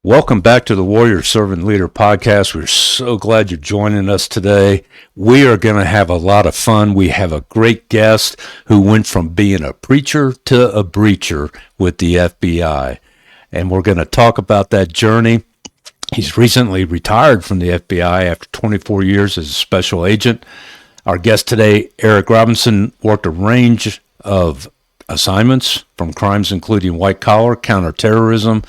Welcome back to the Warrior Servant Leader podcast. We're so glad you're joining us today. We are going to have a lot of fun. We have a great guest who went from being a preacher to a breacher with the FBI. And we're going to talk about that journey. He's recently retired from the FBI after 24 years as a special agent. Our guest today, Eric Robinson, worked a range of assignments from crimes including white collar, counterterrorism,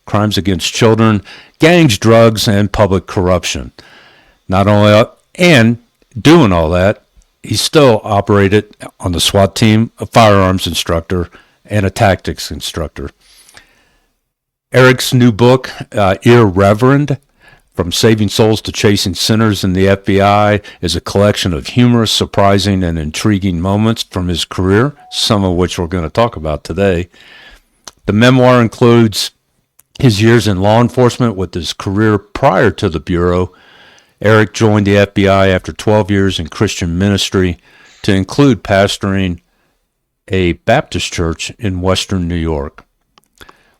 crimes against children, gangs, drugs, and public corruption. Not only and doing all that, he still operated on the SWAT team, a firearms instructor, and a tactics instructor. Eric's new book, IRReverend, From Saving Souls to Chasing Sinners in the FBI, is a collection of humorous, surprising, and intriguing moments from his career, some of which we're going to talk about today. The memoir includes his years in law enforcement with his career prior to the Bureau. Eric joined the FBI after 12 years in Christian ministry to include pastoring a Baptist church in Western New York.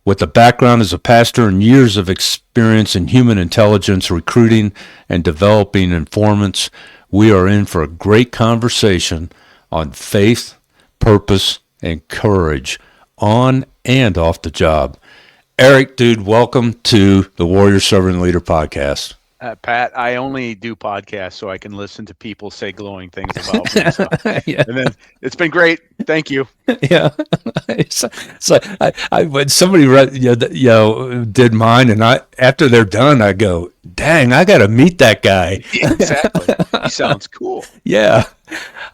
With a background as a pastor and years of experience in human intelligence, recruiting, and developing informants, we are in for a great conversation on faith, purpose, and courage on and off the job. Eric, dude, welcome to the Warrior Servant Leader podcast. Pat, I only do podcasts so I can listen to people say glowing things about me. So. Yeah. And then it's been great. Thank you. Yeah. So I when somebody did mine, and after they're done, I go, dang, I got to meet that guy. Yeah, exactly. He sounds cool. Yeah.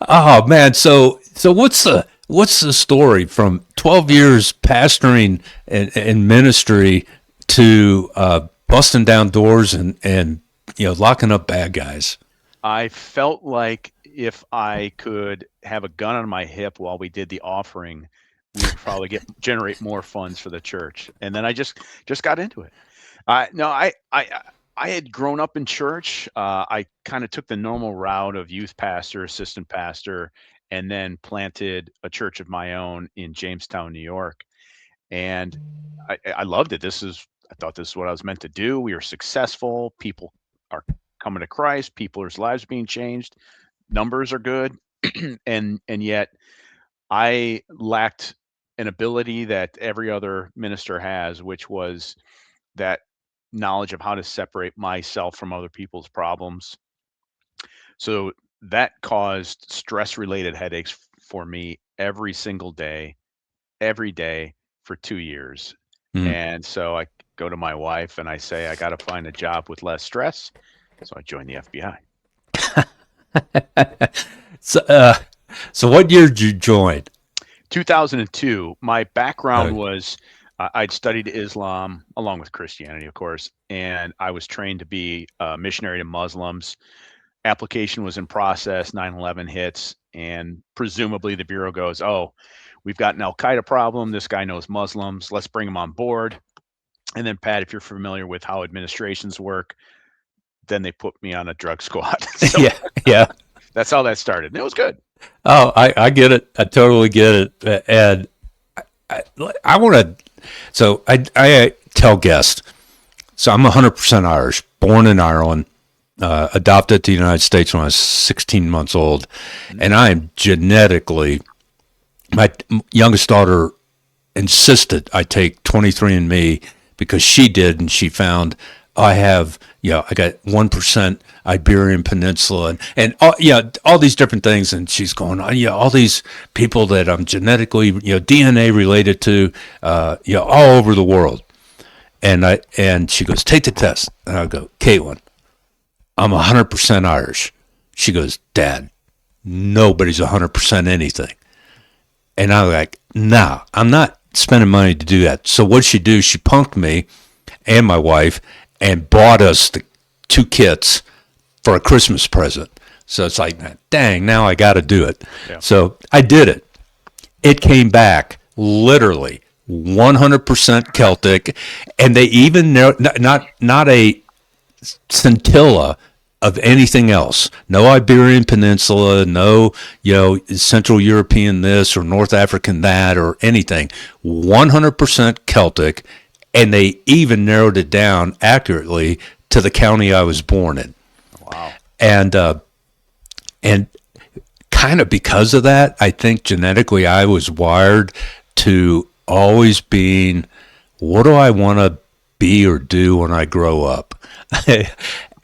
Oh man. So what's the story from 12 years pastoring and ministry to busting down doors and locking up bad guys? I felt like if I could have a gun on my hip while we did the offering, we would probably generate more funds for the church. And then I just got into it. I had grown up in church. I kind of took the normal route of youth pastor, assistant pastor, and then planted a church of my own in Jamestown, New York. And I loved it. I thought this is what I was meant to do. We were successful. People are coming to Christ. People's lives being changed. Numbers are good. and yet I lacked an ability that every other minister has, which was that knowledge of how to separate myself from other people's problems. So that caused stress-related headaches for me every single day, every day for 2 years. And so I go to my wife and I say, I got to find a job with less stress. So I joined the FBI. So what year did you join? 2002. My background was I'd studied Islam along with Christianity, of course, and I was trained to be a missionary to Muslims. Application was in process, 9/11 hits, and presumably the Bureau goes, oh, we've got an Al-Qaeda problem. This guy knows Muslims. Let's bring him on board. And then, Pat, if you're familiar with how administrations work, then they put me on a drug squad. So yeah. That's how that started. And it was good. Oh, I get it. I totally get it. And I want to, so I tell guests, so I'm 100% Irish, born in Ireland, adopted to the United States when I was 16 months old. And I am genetically, my youngest daughter insisted I take 23andMe because she did, and she found I have, I got 1% Iberian Peninsula and all these different things. And she's going, all these people that I'm genetically, DNA related to, all over the world. And she goes, take the test. And I go, Caitlin, I'm 100% Irish. She goes, Dad, nobody's 100% anything. And I'm like, nah, I'm not spending money to do that. So what'd she do? She punked me and my wife and bought us the 2 kits for a Christmas present. So it's like, dang, now I got to do it. Yeah. So I did it. It came back literally 100% Celtic, and they even not a scintilla of anything else. No Iberian Peninsula, no, Central European this or North African that or anything. 100% Celtic, and they even narrowed it down accurately to the county I was born in. Wow. And kind of because of that, I think genetically I was wired to always being, what do I want to be or do when I grow up?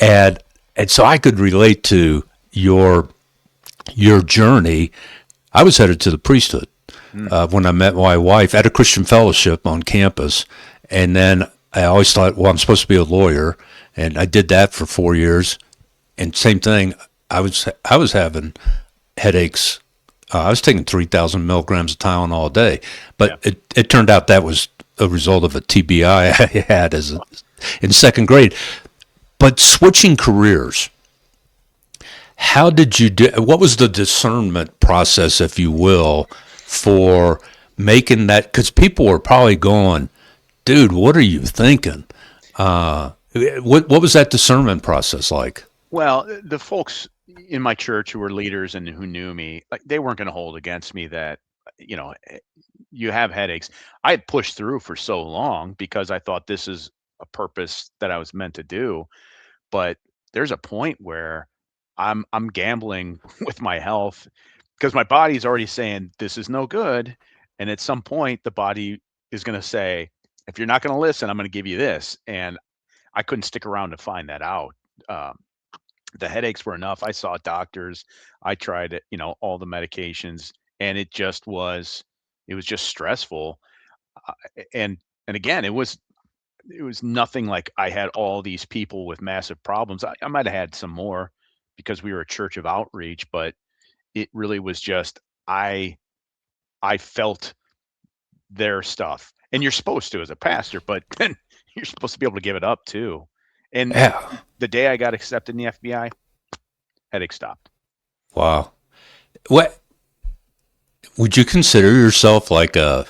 and so I could relate to your journey. I was headed to the priesthood when I met my wife at a Christian fellowship on campus, and then I always thought, well, I'm supposed to be a lawyer, and I did that for 4 years. And same thing, I was having headaches. I was taking 3,000 milligrams of Tylenol all day, but it turned out that was a result of a TBI I had in second grade. But switching careers, how did you do? What was the discernment process, if you will, for making that? Because people were probably going, "Dude, what are you thinking?" What was that discernment process like? Well, the folks in my church who were leaders and who knew me, like, they weren't going to hold against me that, you know, you have headaches. I had pushed through for so long because I thought this is a purpose that I was meant to do. But there's a point where I'm gambling with my health because my body's already saying this is no good. And at some point, the body is going to say, if you're not going to listen, I'm going to give you this. And I couldn't stick around to find that out. Um, the headaches were enough. I saw doctors. I tried it, all the medications, and it was just stressful. Uh, and again, it was nothing like I had all these people with massive problems. I might have had some more because we were a church of outreach, but it really was just I felt their stuff. And you're supposed to as a pastor, but then you're supposed to be able to give it up too. And Yeah. the day I got accepted in the FBI, headache stopped. Wow. What would you consider yourself like I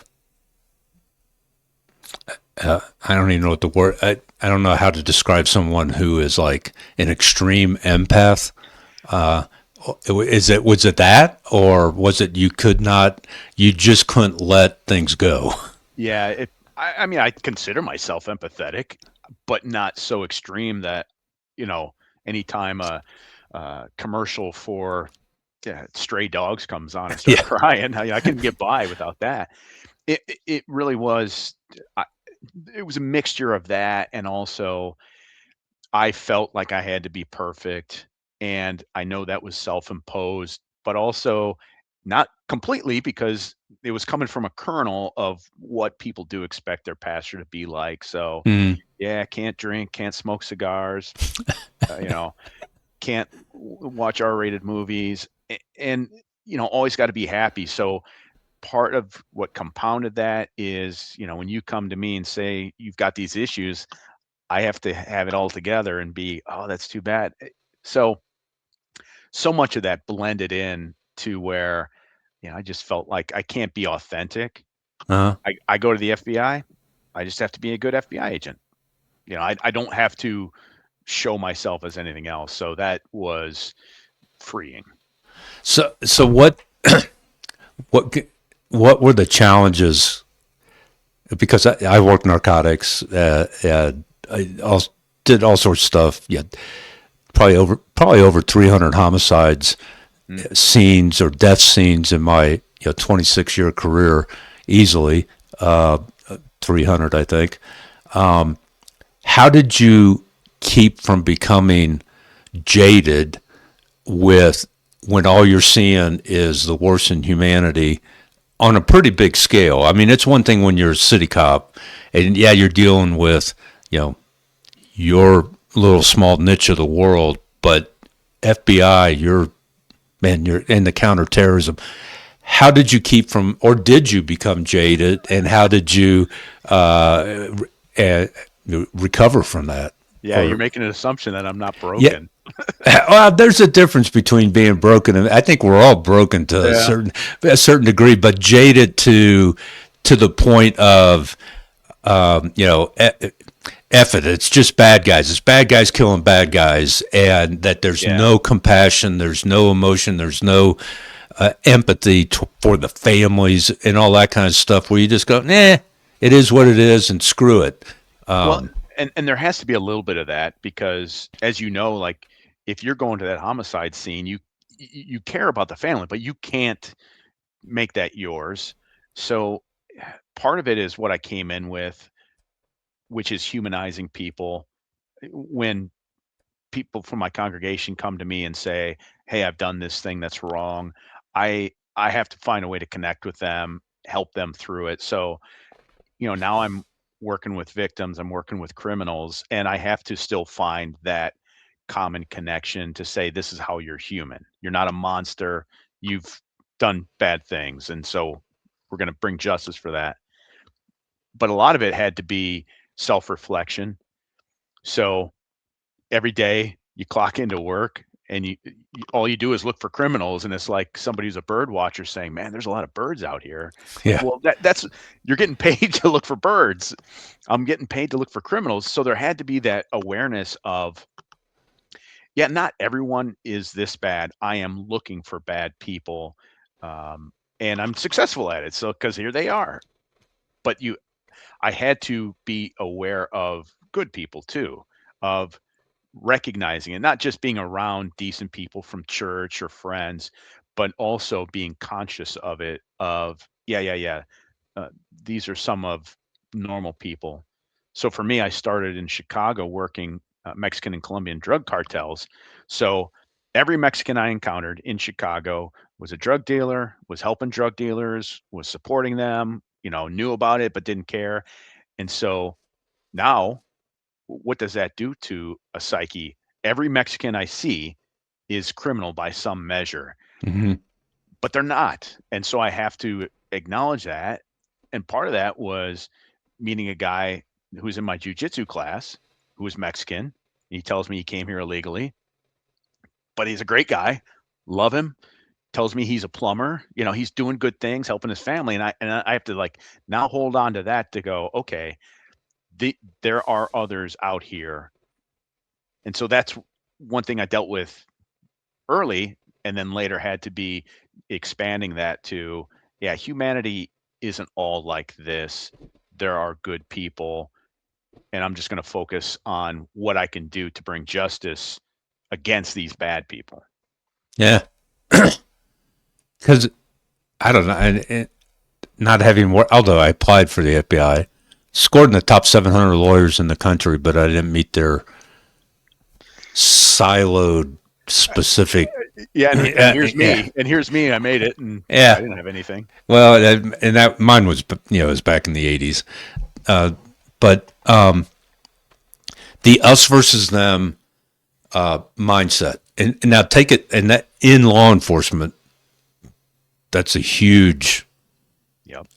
don't even know what the word. I don't know how to describe someone who is like an extreme empath. Was it that, or was it you just couldn't let things go? Yeah, I mean, I consider myself empathetic, but not so extreme that, you know, anytime a commercial for stray dogs comes on, I start Yeah. crying. I can get by without that. It really was. It was a mixture of that, and also I felt like I had to be perfect, and I know that was self-imposed, but also not completely because it was coming from a kernel of what people do expect their pastor to be like. So, Mm. yeah, can't drink, can't smoke cigars, uh, you know, can't watch R-rated movies, and always got to be happy. So part of what compounded that is, when you come to me and say you've got these issues, I have to have it all together and be, oh, that's too bad. So much of that blended in to where, I just felt like I can't be authentic. Uh-huh. I go to the FBI. I just have to be a good FBI agent. I don't have to show myself as anything else. So that was freeing. So what what were the challenges? Because I worked narcotics, and did all sorts of stuff. Yeah, probably over 300 homicides scenes or death scenes in my 26-year career, easily 300, I think. How did you keep from becoming jaded with when all you're seeing is the worst in humanity on a pretty big scale? I mean, it's one thing when you're a city cop and you're dealing with, your little small niche of the world, but FBI, you're in the counterterrorism. How did you keep from, or did you become jaded, and how did you recover from that? Yeah, you're making an assumption that I'm not Yeah. broken. Well, there's a difference between being broken and I think we're all broken to a certain degree, but jaded to the point of F it. It's just bad guys. It's bad guys killing bad guys, and that there's no compassion, there's no emotion, there's no empathy for the families and all that kind of stuff. Where you just go, nah, it is what it is, and screw it. Well, and there has to be a little bit of that because, as you know, like if you're going to that homicide scene, you care about the family, but you can't make that yours. So part of it is what I came in with, which is humanizing people. When people from my congregation come to me and say, "Hey, I've done this thing that's wrong," I have to find a way to connect with them, help them through it. So, now I'm working with victims, I'm working with criminals, and I have to still find that common connection to say, this is how you're human. You're not a monster. You've done bad things. And so we're going to bring justice for that. But a lot of it had to be self reflection. So every day you clock into work and all you do is look for criminals, and it's like somebody who's a bird watcher saying, man, there's a lot of birds out here. Like, Yeah. well, that's you're getting paid to look for birds. I'm getting paid to look for criminals. So there had to be that awareness of, yeah, not everyone is this bad. I am looking for bad people, and I'm successful at it. So because here they are. But I had to be aware of good people too, of recognizing it, not just being around decent people from church or friends, but also being conscious of it. Of yeah. Uh, these are some of normal people. So for me, I started in Chicago working Mexican and Colombian drug cartels. So every Mexican I encountered in Chicago was a drug dealer, was helping drug dealers, was supporting them, knew about it, but didn't care. And so now, what does that do to a psyche? Every Mexican I see is criminal by some measure, Hmm. but they're not. And so I have to acknowledge that. And part of that was meeting a guy who's in my jujitsu class who was Mexican. He tells me he came here illegally, but he's a great guy. Love him. Tells me he's a plumber. He's doing good things, helping his family. And I have to like now hold on to that to go, okay, there are others out here. And so that's one thing I dealt with early, and then later had to be expanding that to, yeah, humanity isn't all like this. There are good people, and I'm just going to focus on what I can do to bring justice against these bad people. Yeah. Because I don't know, and not having worked, although I applied for the FBI, scored in the top 700 lawyers in the country, but I didn't meet their siloed specific. Yeah, and here's Yeah. me, I made it, and I Yeah. didn't have anything. Well, and that mine was, it was back in the 80s. But the us versus them mindset. And now take it, and that in law enforcement, that's a huge Yep.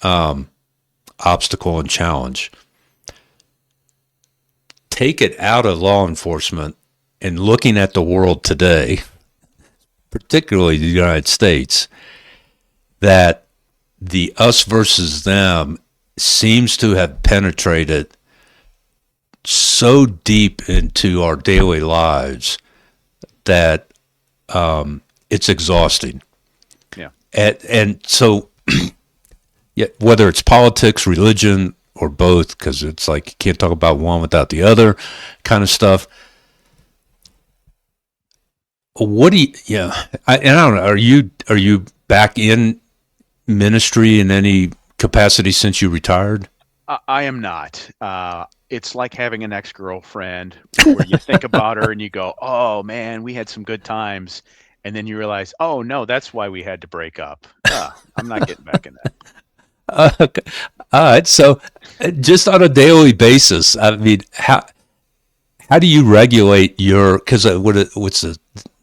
obstacle and challenge. Take it out of law enforcement and looking at the world today, particularly the United States, that the us versus them seems to have penetrated so deep into our daily lives that it's exhausting. Yeah. And so, yeah, whether it's politics, religion, or both, because it's like you can't talk about one without the other, kind of stuff. What do you? Yeah, and I don't know. Are you back in ministry in any capacity since you retired? I am not. It's like having an ex-girlfriend where you think about her and you go, "Oh man, we had some good times," and then you realize, "Oh no, that's why we had to break up." I'm not getting back in that. Okay. All right. So, just on a daily basis, I mean, how do you regulate your? Because what's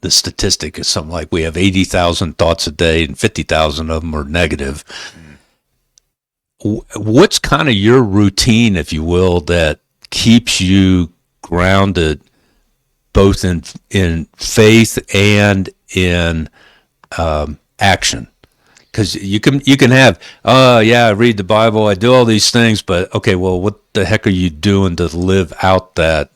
the statistic is something like we have 80,000 thoughts a day and 50,000 of them are negative. Mm. What's kind of your routine, if you will, that keeps you grounded both in faith and in action? Because you can have, oh yeah, I read the Bible, I do all these things, but okay, well, what the heck are you doing to live out that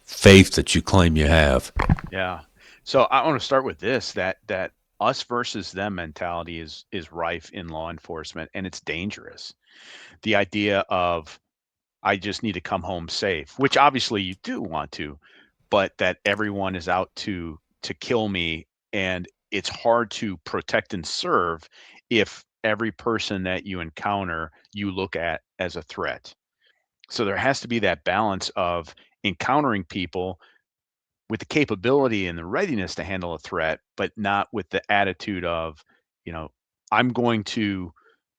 faith that you claim you have? Yeah. So I want to start with this, that us versus them mentality is rife in law enforcement, and it's dangerous. The idea of I just need to come home safe, which obviously you do want to, but that everyone is out to kill me, and it's hard to protect and serve if every person that you encounter you look at as a threat. So there has to be that balance of encountering people with the capability and the readiness to handle a threat, but not with the attitude of, you know, I'm going to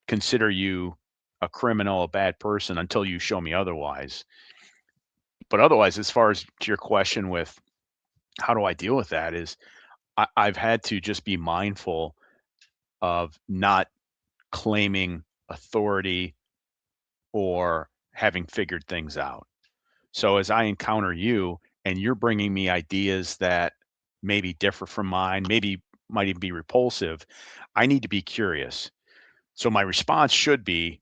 consider you a criminal, a bad person until you show me otherwise. But otherwise, as far as to your question with how do I deal with that, is I've had to just be mindful of not claiming authority or having figured things out. So as I encounter you and you're bringing me ideas that maybe differ from mine, maybe might even be repulsive, I need to be curious. So my response should be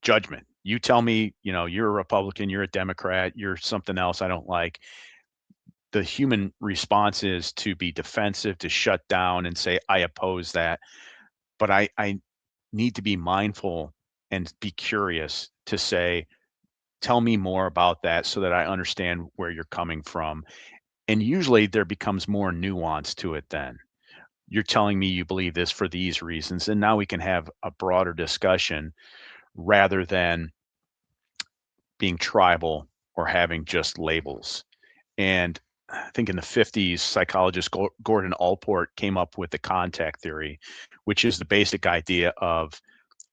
judgment. You tell me, you're a Republican, you're a Democrat, you're something else I don't like. The human response is to be defensive, to shut down and say, I oppose that. But I need to be mindful and be curious to say, tell me more about that so that I understand where you're coming from. And usually there becomes more nuance to it then. You're telling me you believe this for these reasons, and now we can have a broader discussion rather than being tribal or having just labels. And I think in the 50s, psychologist Gordon Allport came up with the contact theory, which is the basic idea of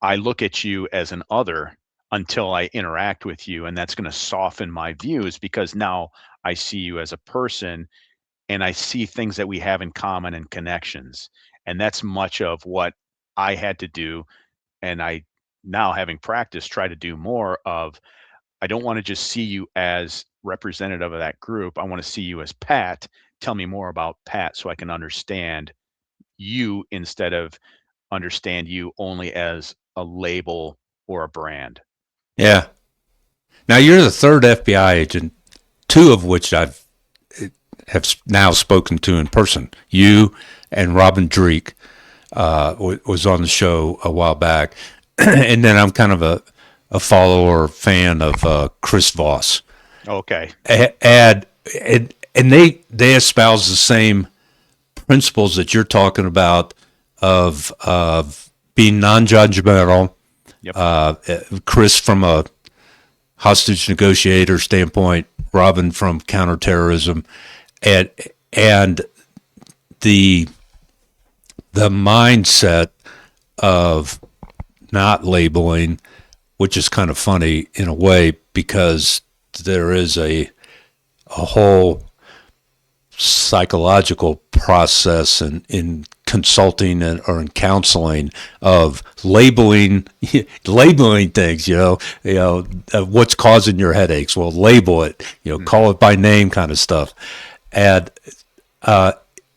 I look at you as an other until I interact with you, and that's going to soften my views because now I see you as a person and I see things that we have in common and connections. And that's much of what I had to do. And I now, having practiced, try to do more of I don't want to just see you as representative of that group. I want to see you as Pat. Tell me more about Pat so I can understand you instead of understand you only as a label or a brand. Yeah. Now you're the third FBI agent, two of which have now spoken to in person. You and Robin Dreek was on the show a while back, and then I'm kind of a follower fan of Chris Voss. Okay. And they espouse the same principles that you're talking about of being non-judgmental. Yep. Chris from a hostage negotiator standpoint, Robin from counterterrorism, and and the the mindset of not labeling, which is kind of funny in a way because there is a whole psychological process in consulting or in counseling of labeling things. What's causing your headaches? Well, label it. Call it by name, kind of stuff. And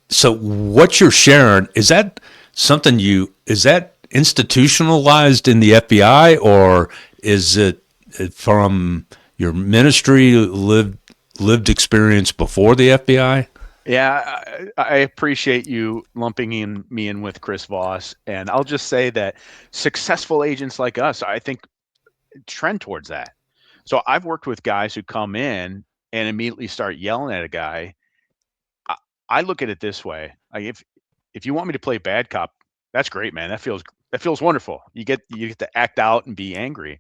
so, what you're sharing is that something is that institutionalized in the FBI, or is it from your ministry lived experience before the FBI? Yeah, I appreciate you lumping me in with Chris Voss, and I'll just say that successful agents like us, I think, trend towards that. So I've worked with guys who come in and immediately start yelling at a guy. I, I look at it this way: like if you want me to play bad cop, that's great, man. That feels wonderful. You get to act out and be angry.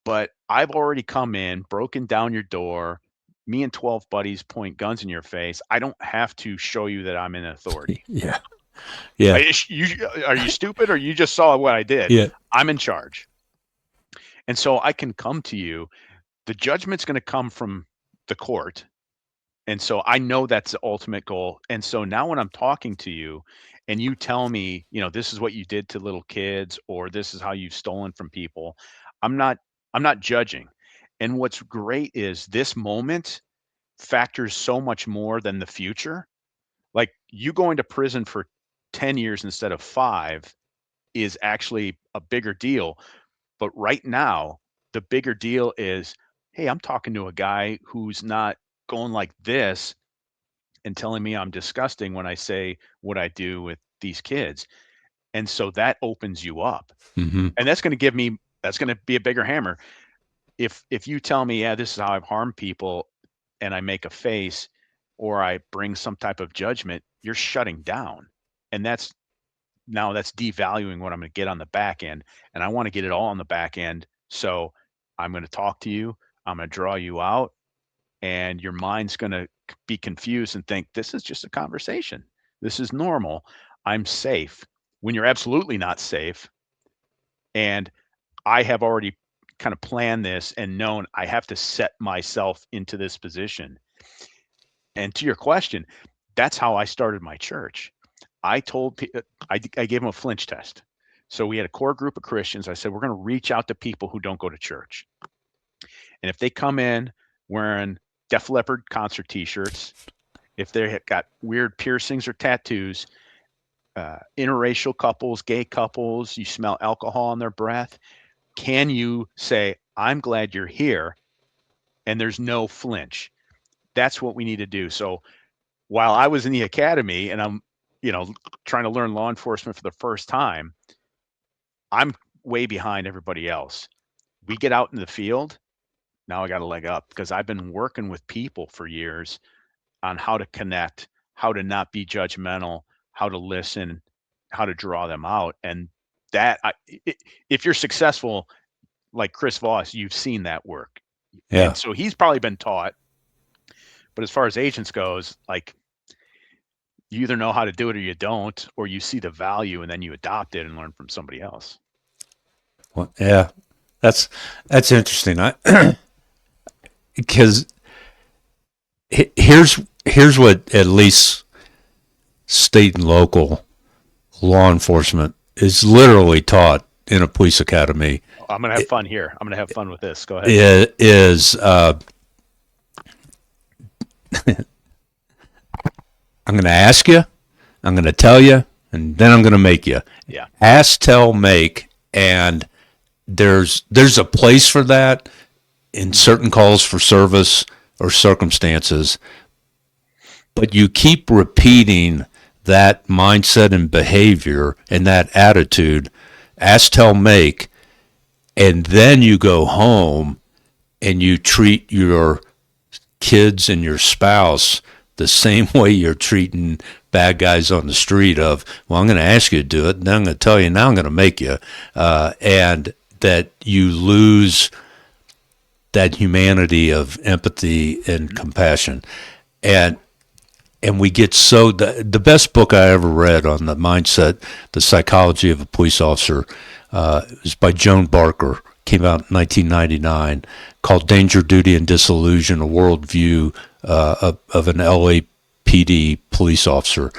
But I've already come in, broken down your door. Me and 12 buddies point guns in your face. I don't have to show you that I'm in authority. Yeah. Yeah. Are you stupid or you just saw what I did? Yeah. I'm in charge. And so I can come to you. The judgment's going to come from the court. And so I know that's the ultimate goal. And so now when I'm talking to you and you tell me, this is what you did to little kids or this is how you've stolen from people, I'm not I'm not judging. And what's great is this moment factors so much more than the future. Like you going to prison for 10 years instead of 5 is actually a bigger deal. But right now, the bigger deal is, hey, I'm talking to a guy who's not going like this and telling me I'm disgusting when I say what I do with these kids. And so that opens you up. Mm-hmm. And that's going to give me That's going to be a bigger hammer. If you tell me, yeah, this is how I've harmed people, and I make a face or I bring some type of judgment, you're shutting down. And that's devaluing what I'm going to get on the back end. And I want to get it all on the back end. So I'm going to talk to you. I'm going to draw you out, and your mind's going to be confused and think this is just a conversation. This is normal. I'm safe when you're absolutely not safe. And I have already kind of planned this and known I have to set myself into this position. And to your question, that's how I started my church. I told people, I gave them a flinch test. So we had a core group of Christians. I said, we're going to reach out to people who don't go to church. And if they come in wearing Def Leppard concert t-shirts, if they got weird piercings or tattoos, interracial couples, gay couples, you smell alcohol on their breath, can you say, I'm glad you're here, and there's no flinch? That's what we need to do. So while I was in the academy and I'm, trying to learn law enforcement for the first time, I'm way behind everybody else. We get out in the field, now I got a leg up because I've been working with people for years on how to connect, how to not be judgmental, how to listen, how to draw them out. And that, if you're successful, like Chris Voss, you've seen that work. Yeah. And so he's probably been taught. But as far as agents goes, like, you either know how to do it or you don't, or you see the value and then you adopt it and learn from somebody else. Well, yeah. That's interesting. Because here's what at least state and local law enforcement is literally taught in a police academy. I'm going to have fun here. I'm going to have fun with this. Go ahead. It is I'm going to ask you, I'm going to tell you, and then I'm going to make you. Yeah. Ask, tell, make, and there's a place for that in certain calls for service or circumstances, but you keep repeating that mindset and behavior and that attitude, ask, tell, make, and then you go home and you treat your kids and your spouse the same way you're treating bad guys on the street of, well, I'm going to ask you to do it, and then I'm going to tell you, now I'm going to make you. And that you lose that humanity of empathy and compassion. And we get so, the best book I ever read on the mindset, the psychology of a police officer, is by Joan Barker, came out in 1999, called Danger, Duty, and Disillusion, a worldview of an LAPD police officer.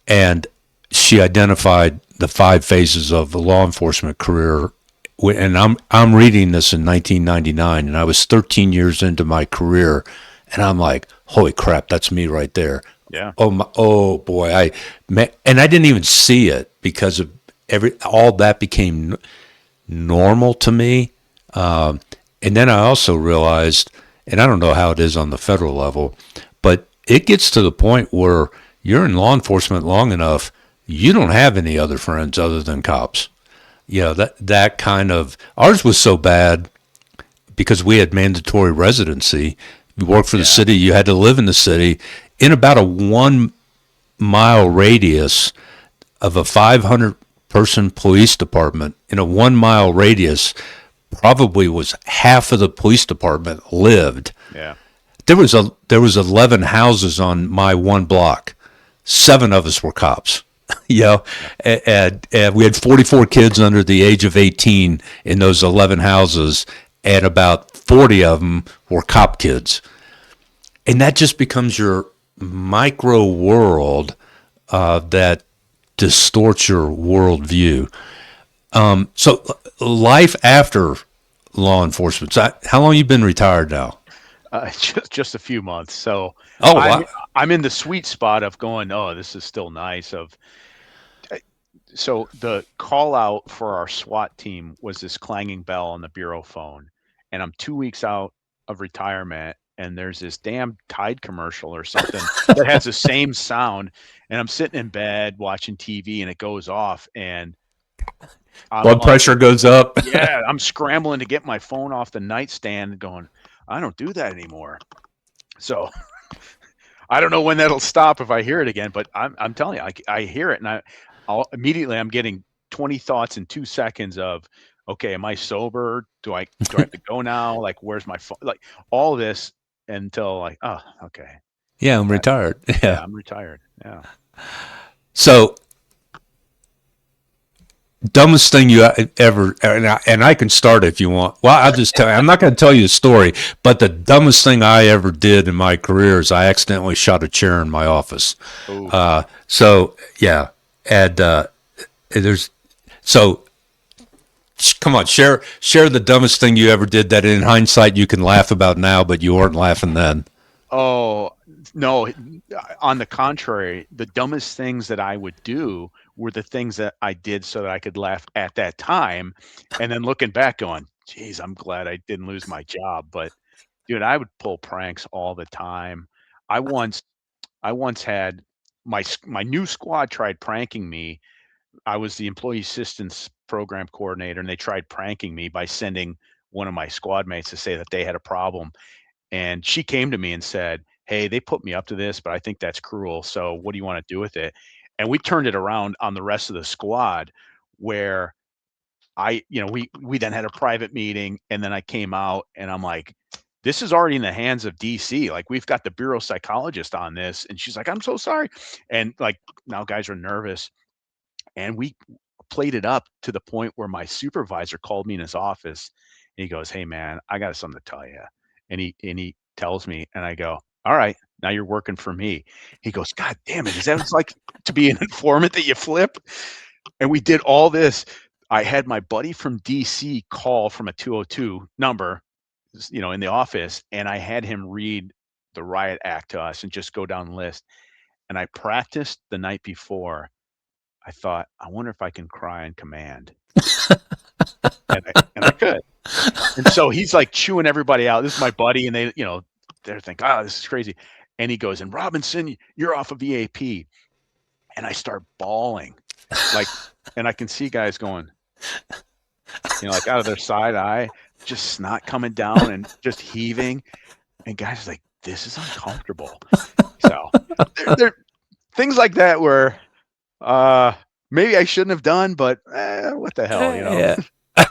And she identified the 5 phases of a law enforcement career. And I'm reading this in 1999, and I was 13 years into my career, and I'm like, holy crap, that's me right there. Yeah. Oh boy, and I didn't even see it because of all that became normal to me. And then I also realized, and I don't know how it is on the federal level, but it gets to the point where you're in law enforcement long enough, you don't have any other friends other than cops. That kind of, ours was so bad because we had mandatory residency. You worked for the city, you had to live in the city. In about a 1 mile radius of a 500-person police department, in a 1 mile radius, probably was half of the police department lived. Yeah. There was 11 houses on my one block. 7 of us were cops. And we had 44 kids under the age of 18 in those 11 houses, and about 40 of them were cop kids. And that just becomes your micro world that distorts your worldview. So life after law enforcement. So how long you been retired now? Just a few months. So wow. I'm in the sweet spot of going, oh, this is still nice. So the call out for our SWAT team was this clanging bell on the bureau phone. And I'm 2 weeks out of retirement, and there's this damn Tide commercial or something that has the same sound. And I'm sitting in bed watching TV, and it goes off. And I'm Blood up. pressure goes up. Yeah, I'm scrambling to get my phone off the nightstand going, I don't do that anymore. So I don't know when that'll stop if I hear it again, but I'm telling you, I hear it and I'm getting 20 thoughts in 2 seconds of, okay, am I sober? Do I have to go now? Like, where's my phone? Like all this until like, oh, okay. Yeah, I'm That, retired. yeah, Yeah. I'm retired. Yeah. So dumbest thing you ever, and I can start if you want. Well, I'll just tell you, I'm not going to tell you a story, but the dumbest thing I ever did in my career is I accidentally shot a chair in my office. Oh, So yeah, and there's, so come on, share the dumbest thing you ever did that in hindsight you can laugh about now, but you weren't laughing then. oh, no. On the contrary, the dumbest things that I would do were the things that I did so that I could laugh at that time. And then looking back going, geez, I'm glad I didn't lose my job. But dude, I would pull pranks all the time. I once I once had my new squad tried pranking me. I was the employee assistance program coordinator, and they tried pranking me by sending one of my squad mates to say that they had a problem. And she came to me and said, "Hey, they put me up to this, but I think that's cruel. So what do you want to do with it?" And we turned it around on the rest of the squad where we then had a private meeting and then I came out and I'm like, this is already in the hands of DC. Like we've got the bureau psychologist on this. And she's like, I'm so sorry. And like now guys are nervous. And we played it up to the point where my supervisor called me in his office and he goes, "Hey man, I got something to tell you." And he tells me, and I go, "All right, now you're working for me." He goes, "God damn it, is that what it's like to be an informant that you flip?" And we did all this. I had my buddy from DC call from a 202 number, in the office, and I had him read the riot act to us and just go down the list. And I practiced the night before. I thought, I wonder if I can cry on command. And I could. And so he's like chewing everybody out. This is my buddy, and they're thinking, oh, this is crazy. And he goes, and Robinson, you're off of EAP. And I start bawling. Like, and I can see guys going, like out of their side eye, just snot coming down and just heaving. And guys are like, this is uncomfortable. So there things like that where maybe I shouldn't have done, but what the hell, Yeah.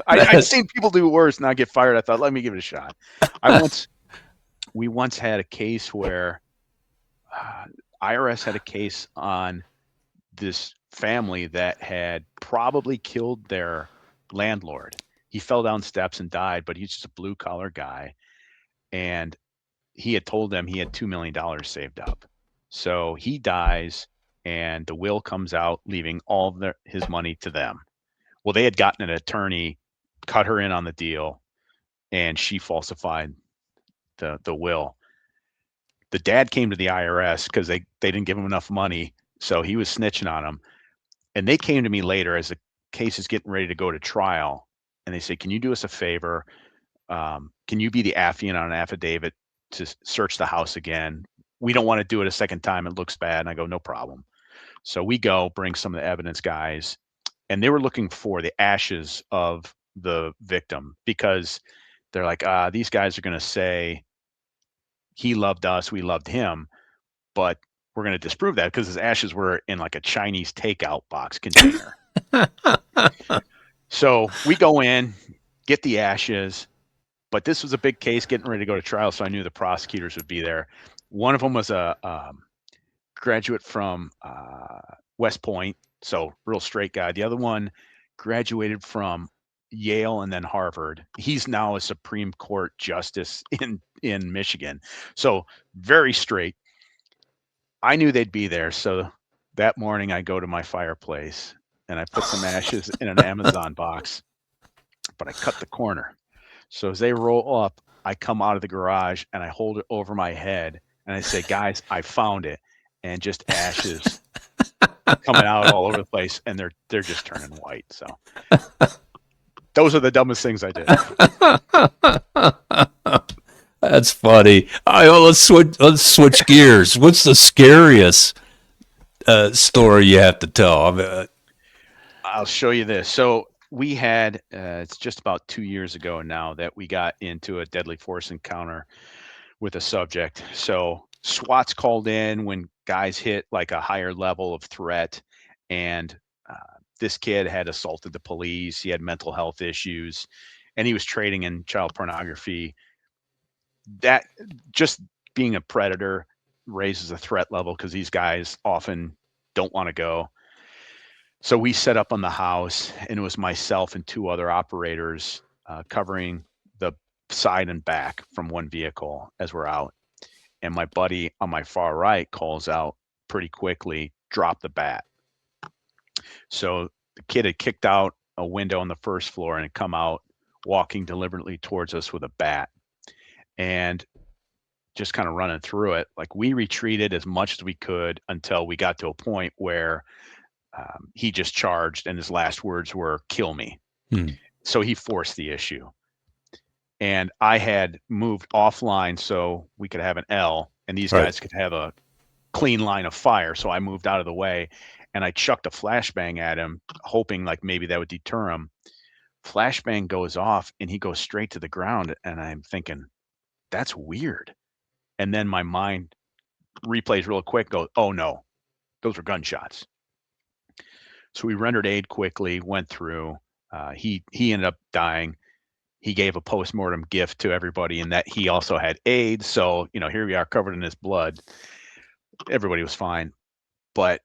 I've seen people do worse and not get fired. I thought, let me give it a shot. We once had a case where IRS had a case on this family that had probably killed their landlord. He fell down steps and died, but he's just a blue collar guy. And he had told them he had $2 million saved up. So he dies and the will comes out, leaving all of his money to them. Well, they had gotten an attorney, cut her in on the deal, and she falsified the will. The dad came to the IRS because they didn't give him enough money. So he was snitching on them. And they came to me later as the case is getting ready to go to trial. And they say, can you do us a favor? Can you be the affiant on an affidavit to search the house again? We don't want to do it a second time. It looks bad. And I go, no problem. So we go bring some of the evidence guys, and they were looking for the ashes of the victim because they're like, these guys are going to say he loved us, we loved him, but we're going to disprove that because his ashes were in like a Chinese takeout box container. So we go in, get the ashes, but this was a big case getting ready to go to trial, so I knew the prosecutors would be there. One of them was a graduate from West Point, so real straight guy. The other one graduated from Yale and then Harvard. He's now a Supreme Court justice in Michigan, so very straight. I knew they'd be there, so that morning I go to my fireplace and I put some ashes in an Amazon box, but I cut the corner. So as they roll up, I come out of the garage and I hold it over my head and I say, guys, I found it. And just ashes coming out all over the place, and they're just turning white. So those are the dumbest things I did. That's funny. All right, well, let's switch gears. What's the scariest story you have to tell? I'll show you this. So we had it's just about 2 years ago now that we got into a deadly force encounter with a subject. So SWAT's called in when guys hit like a higher level of threat, and this kid had assaulted the police. He had mental health issues, and he was trading in child pornography. That just being a predator raises a threat level because these guys often don't want to go. So we set up on the house, and it was myself and two other operators covering the side and back from one vehicle as we're out. And my buddy on my far right calls out pretty quickly, drop the bat. So the kid had kicked out a window on the first floor and had come out walking deliberately towards us with a bat. And just kind of running through it, like we retreated as much as we could until we got to a point where he just charged and his last words were kill me. So he forced the issue, and I had moved offline so we could have an L and these Right. guys could have a clean line of fire. So I moved out of the way and I chucked a flashbang at him, hoping like maybe that would deter him. Flashbang goes off and he goes straight to the ground, and I'm thinking that's weird. And then my mind replays real quick, goes, oh no, those were gunshots. So we rendered aid quickly, went through. He ended up dying. He gave a postmortem gift to everybody, and that he also had AIDS. So here we are, covered in his blood. Everybody was fine. But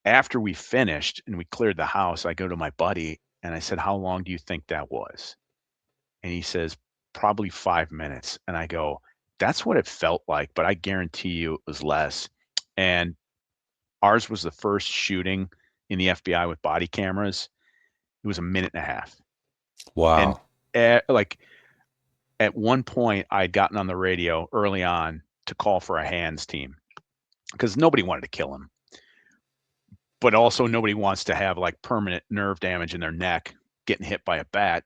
after we finished and we cleared the house, I go to my buddy and I said, "How long do you think that was?" And he says, "Probably 5 minutes." And I go, "That's what it felt like, but I guarantee you it was less." And ours was the first shooting in the FBI with body cameras. It was a minute and a half. And Wow. like at one point, I'd gotten on the radio early on to call for a hands team because nobody wanted to kill him, but also nobody wants to have like permanent nerve damage in their neck getting hit by a bat.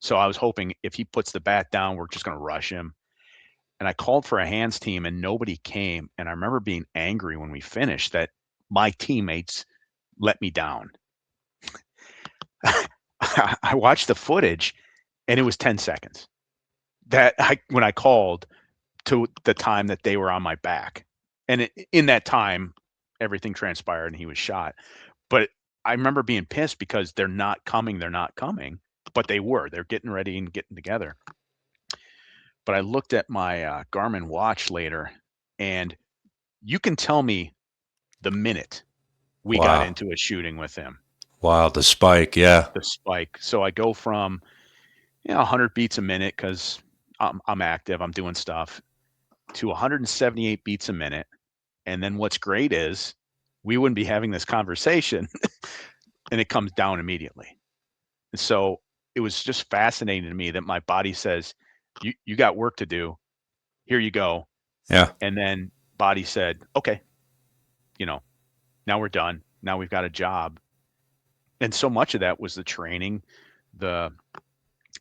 So I was hoping if he puts the bat down, we're just going to rush him. And I called for a hands team and nobody came. And I remember being angry when we finished that my teammates let me down. I watched the footage and it was 10 seconds when I called to the time that they were on my back. And in that time, everything transpired and he was shot. But I remember being pissed because they're not coming, but they were. They're getting ready and getting together. But I looked at my Garmin watch later, and you can tell me the minute we got Wow. into a shooting with him, Wow. The spike. Yeah. the spike. So I go from 100 beats a minute because I'm active, I'm doing stuff, to 178 beats a minute. And then what's great is we wouldn't be having this conversation and it comes down immediately. And so it was just fascinating to me that my body says, you got work to do. Here you go. Yeah. And then body said, okay, now we're done. Now we've got a job. And so much of that was the training, the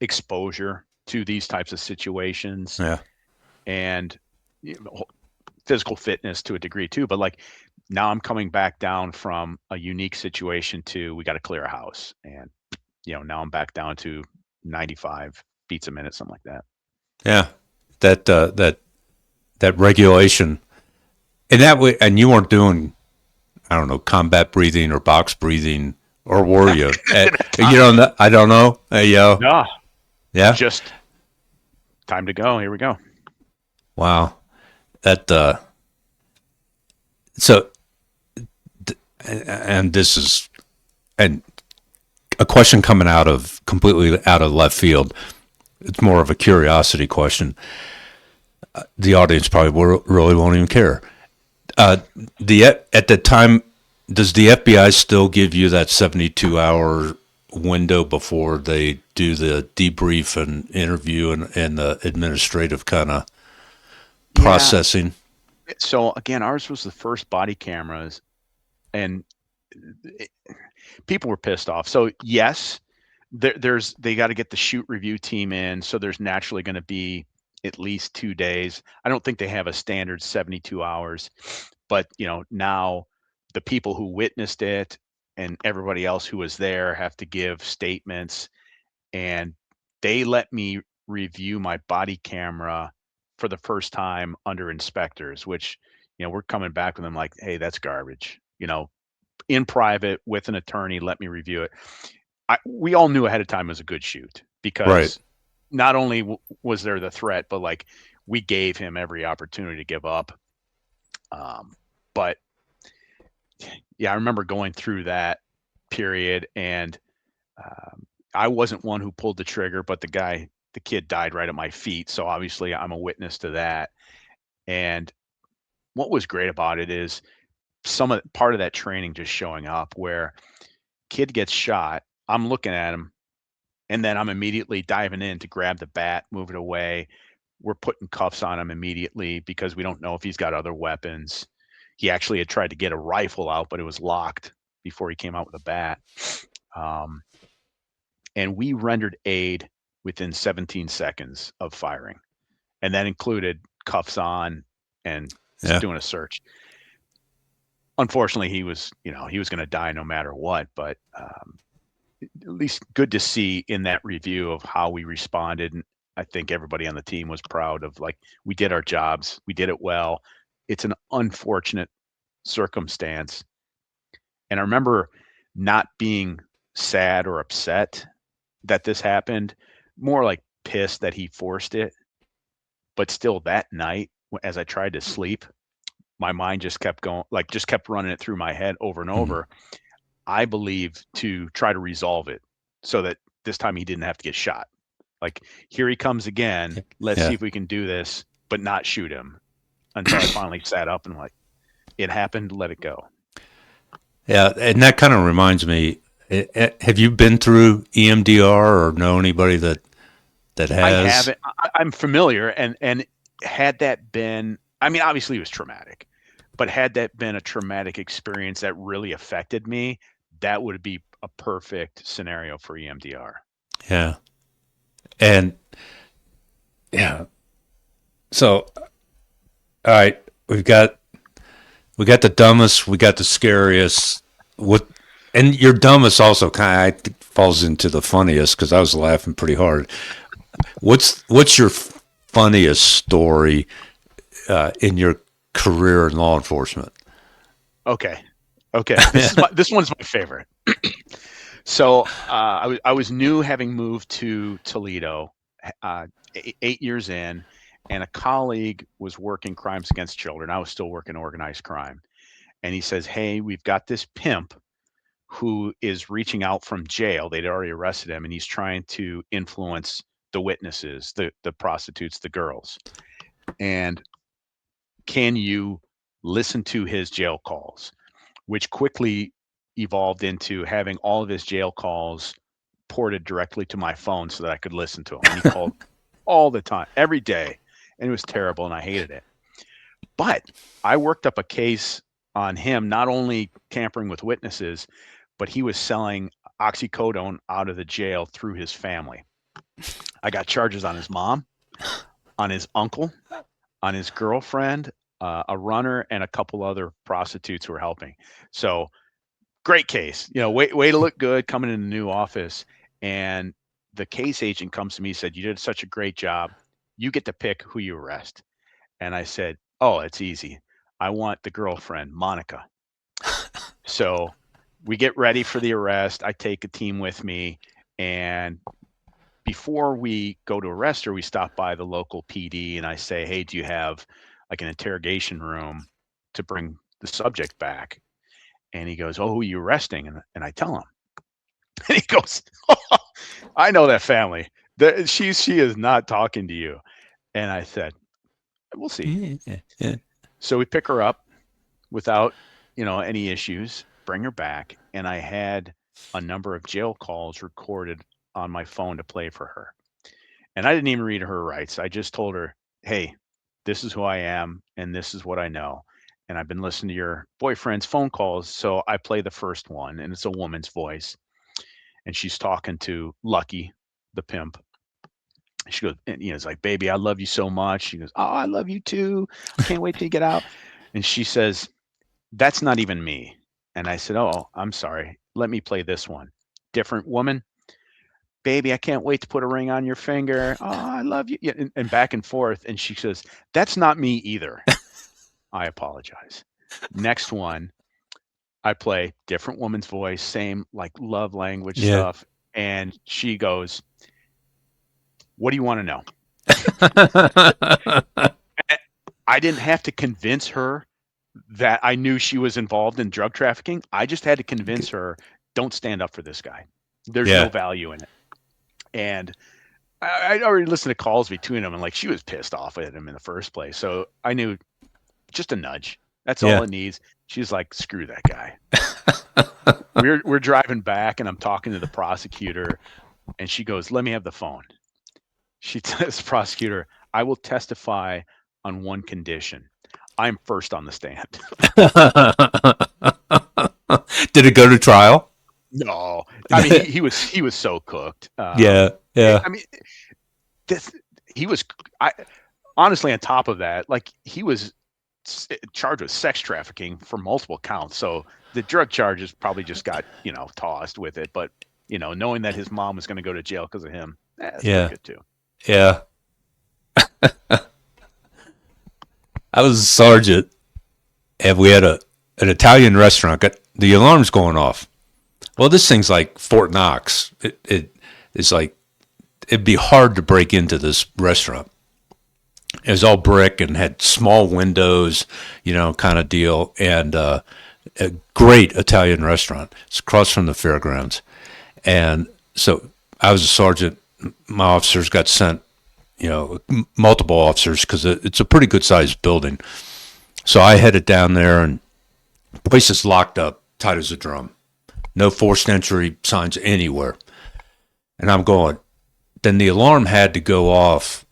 exposure to these types of situations, Yeah. and physical fitness to a degree too. But like now I'm coming back down from a unique situation to we got to clear a house. And, now I'm back down to 95 beats a minute, something like that. Yeah. That regulation, and that way, and you weren't doing, I don't know, combat breathing or box breathing, or were you? I don't know. Yo. No, Yeah. just time to go. Here we go. Wow. That so, and this is, and a question coming completely out of left field. It's more of a curiosity question. The audience probably really won't even care. At the time, does the FBI still give you that 72-hour window before they do the debrief and interview and the administrative kind of processing? So again, ours was the first body cameras, and people were pissed off. So yes, they got to get the shoot review team in. So there's naturally going to be at least 2 days. I don't think they have a standard 72 hours, but now the people who witnessed it, and everybody else who was there have to give statements, and they let me review my body camera for the first time under inspectors, which, we're coming back with them like, hey, that's garbage. In private with an attorney, let me review it. We all knew ahead of time it was a good shoot Right. because not only was there the threat, but like we gave him every opportunity to give up. But yeah, I remember going through that period, and I wasn't one who pulled the trigger, but the kid died right at my feet. So obviously I'm a witness to that. And what was great about it is part of that training just showing up where kid gets shot. I'm looking at him, and then I'm immediately diving in to grab the bat, move it away. We're putting cuffs on him immediately because we don't know if he's got other weapons. He actually had tried to get a rifle out, but it was locked before he came out with a bat. And we rendered aid within 17 seconds of firing. And that included cuffs on and Yeah. doing a search. Unfortunately, he was going to die no matter what, but at least good to see in that review of how we responded. And I think everybody on the team was proud of, like, we did our jobs. We did it well. It's an unfortunate circumstance. And I remember not being sad or upset that this happened, more like pissed that he forced it. But still that night, as I tried to sleep, my mind just kept going, like just kept running it through my head over and over. I believe to try to resolve it so that this time he didn't have to get shot. Like, here he comes again. Let's see if we can do this, but not shoot him, until I finally sat up and like, it happened, let it go. Yeah, and that kind of reminds me. Have you been through EMDR or know anybody that has? I haven't. I'm familiar, and had that been, I mean, obviously it was traumatic, but had that been a traumatic experience that really affected me, that would be a perfect scenario for EMDR. Yeah, and yeah. So, all right, we got the dumbest, we got the scariest. What, and your dumbest also kind of falls into the funniest because I was laughing pretty hard. What's your funniest story in your career in law enforcement? Okay. This one's my favorite. So I was new, having moved to Toledo, 8 years in, and a colleague was working crimes against children. I was still working organized crime, and he says, "Hey, we've got this pimp who is reaching out from jail. They'd already arrested him, and he's trying to influence the witnesses, the prostitutes, the girls. And can you listen to his jail calls?" Which quickly evolved into having all of his jail calls ported directly to my phone so that I could listen to him. And he called all the time, every day, and it was terrible, and I hated it. But I worked up a case on him, not only tampering with witnesses, but he was selling oxycodone out of the jail through his family. I got charges on his mom, on his uncle, on his girlfriend, a runner, and a couple other prostitutes who were helping. So great case, way to look good coming in the new office. And the case agent comes to me and said, "You did such a great job. You get to pick who you arrest." And I said, "Oh, it's easy. I want the girlfriend, Monica." So we get ready for the arrest. I take a team with me, and before we go to arrest her, we stop by the local PD, and I say, "Hey, do you have like an interrogation room to bring the subject back?" And he goes, "Oh, who are you arresting?" And I tell him. And he goes, "Oh, I know that family. She is not talking to you." And I said, "We'll see." Yeah. So we pick her up without, any issues, bring her back, and I had a number of jail calls recorded on my phone to play for her. And I didn't even read her rights. I just told her, "Hey, this is who I am, and this is what I know. And I've been listening to your boyfriend's phone calls." So I play the first one, and it's a woman's voice. And she's talking to Lucky, the pimp. She goes, and, it's like, "Baby, I love you so much." She goes, "Oh, I love you too. I can't wait till you get out." And she says, "That's not even me." And I said, "Oh, I'm sorry. let me play this one. Different woman. Baby, I can't wait to put a ring on your finger. Oh, I love you. Yeah, and back and forth. And she says, that's not me either. I apologize. Next one, I play different woman's voice, same like love language Yeah. stuff. And she goes, what do you want to know? I didn't have to convince her that I knew she was involved in drug trafficking. I just had to convince her, don't stand up for this guy. There's no Yeah. value in it. And I'd already listened to calls between them, and like she was pissed off at him in the first place. So I knew just a nudge. That's all Yeah. it needs. She's like, screw that guy. We're driving back, and I'm talking to the prosecutor, and she goes, let me have the phone. She tells the prosecutor, I will testify on one condition. I'm first on the stand. Did it go to trial? No, I mean he was so cooked. Yeah. Yeah. I mean, this he was. I honestly, on top of that, like he was charged with sex trafficking for multiple counts. So the drug charges probably just got tossed with it. But knowing that his mom was going to go to jail because of him, that's pretty Yeah. good too. Yeah. I was a sergeant, and we had an Italian restaurant. Got the alarm's going off. Well, this thing's like Fort Knox. It's like it'd be hard to break into this restaurant. It was all brick and had small windows, kind of deal, and a great Italian restaurant. It's across from the fairgrounds, and so I was a sergeant. My officers got sent, multiple officers because it's a pretty good sized building. So I headed down there, and the place is locked up, tight as a drum. No forced entry signs anywhere. And I'm going, then the alarm had to go off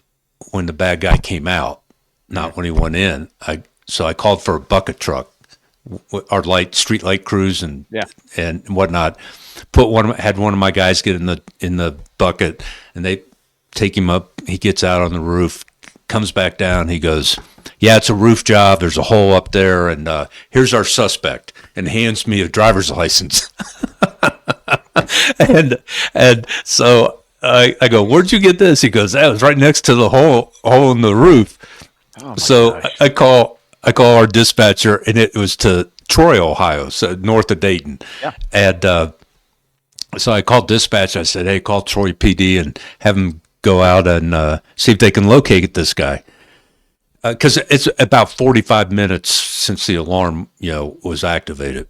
when the bad guy came out, not when he went in. So I called for a bucket truck, our street light crews and Yeah. and whatnot. Had one of my guys get in the bucket, and they take him up. He gets out on the roof, comes back down. He goes, yeah, it's a roof job. There's a hole up there, and here's our suspect, and hands me a driver's license. and so I go, where'd you get this? He goes, that was right next to the hole in the roof. Oh my So gosh. I call our dispatcher, and it was to Troy, Ohio, so north of Dayton. Yeah. And so I called dispatch. I said, hey, call Troy PD and have them go out and see if they can locate this guy. Because it's about 45 minutes since the alarm, was activated.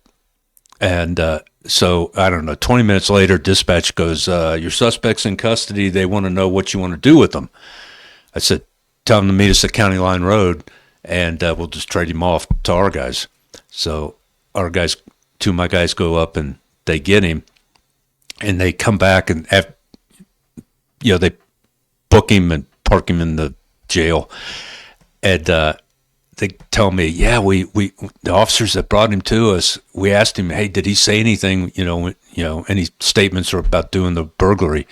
And so, I don't know, 20 minutes later, dispatch goes, your suspect's in custody. They want to know what you want to do with them. I said, tell them to meet us at County Line Road, and we'll just trade him off to our guys. So two of my guys go up, and they get him, and they come back, and they book him and park him in the jail. And they tell me, yeah, we the officers that brought him to us, we asked him, hey, did he say anything, any statements about doing the burglary?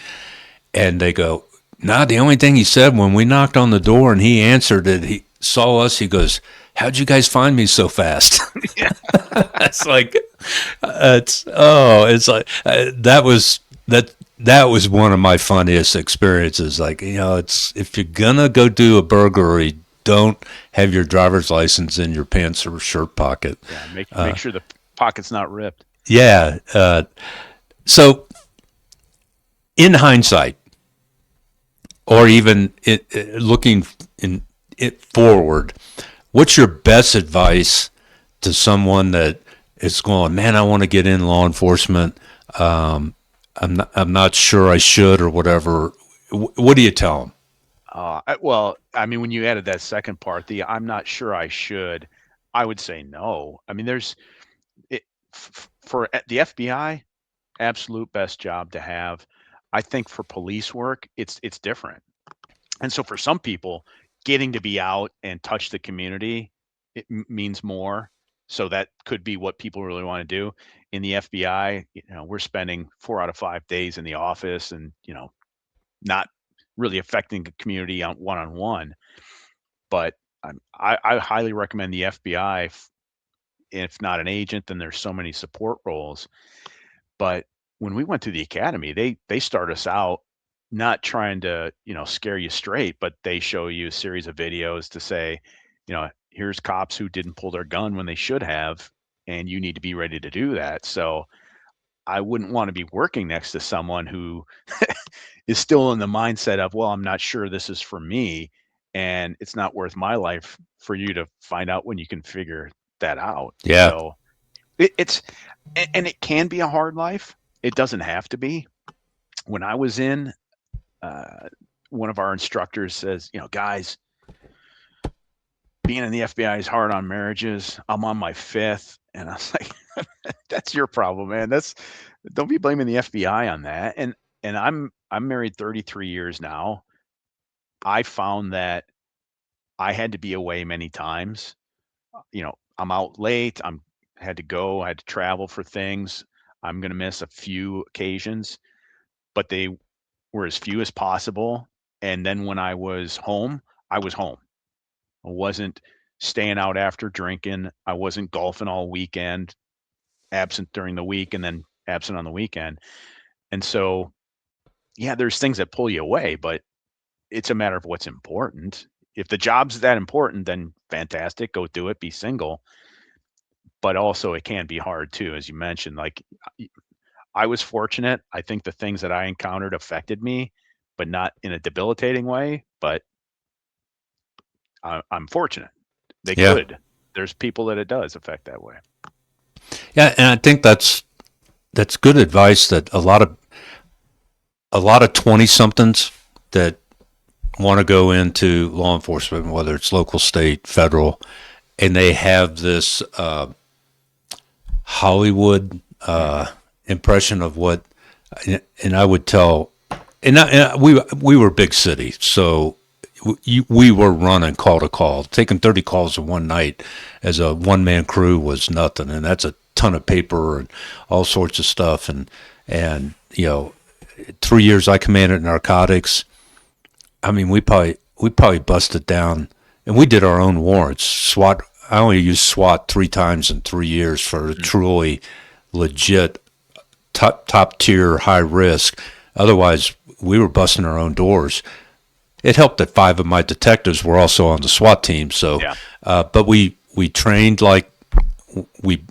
And they go, nah, the only thing he said when we knocked on the door and he answered it, he saw us, he goes, how'd you guys find me so fast? It's like, that was one of my funniest experiences. Like, if you're gonna go do a burglary, don't have your driver's license in your pants or shirt pocket. Yeah. Make sure the pocket's not ripped. Yeah. So, in hindsight, or even looking in it forward, what's your best advice to someone that is going, man, I want to get in law enforcement. I'm not sure I should or whatever. What do you tell them? Well, I mean, when you added that second part, I'm not sure I should, I would say no. I mean, for the FBI, absolute best job to have. I think for police work, it's different. And so for some people, getting to be out and touch the community, it means more. So that could be what people really want to do. In the FBI, we're spending 4 out of 5 days in the office and, not really affecting the community on one-on-one. But I highly recommend the FBI. If not an agent, then there's so many support roles. But when we went to the academy, they start us out not trying to, scare you straight, but they show you a series of videos to say, here's cops who didn't pull their gun when they should have, and you need to be ready to do that. So I wouldn't want to be working next to someone who is still in the mindset of, well, I'm not sure this is for me, and it's not worth my life for you to find out when you can figure that out. Yeah. So it's and it can be a hard life. It doesn't have to be. When I was in, uh, one of our instructors says, guys, being in the FBI is hard on marriages. I'm on my fifth, and I was like, that's your problem, man. Don't be blaming the FBI on that. And I'm married 33 years now. I found that I had to be away many times. I'm out late. I'm had to go. I had to travel for things. I'm gonna miss a few occasions, but they were as few as possible. And then when I was home, I was home. I wasn't staying out after drinking. I wasn't golfing all weekend, absent during the week and then absent on the weekend. And so, yeah, there's things that pull you away, but it's a matter of what's important. If the job's that important, then fantastic, go do it, be single. But also it can be hard too, as you mentioned. Like I was fortunate. I think the things that I encountered affected me, but not in a debilitating way. But I'm fortunate. They Yeah. could. There's people that it does affect that way. Yeah, and I think that's good advice that a lot of 20 somethings that want to go into law enforcement, whether it's local, state, federal, and they have this Hollywood impression of what, and I would tell, we were big city, so we were running call to call, taking 30 calls in one night as a one man crew was nothing, and that's a ton of paper and all sorts of stuff, and 3 years I commanded narcotics. I mean, we probably busted down, and we did our own warrants. SWAT. I only used SWAT 3 times in 3 years for truly legit top tier high risk. Otherwise, we were busting our own doors. It helped that 5 of my detectives were also on the SWAT team. So, Yeah. but we trained like we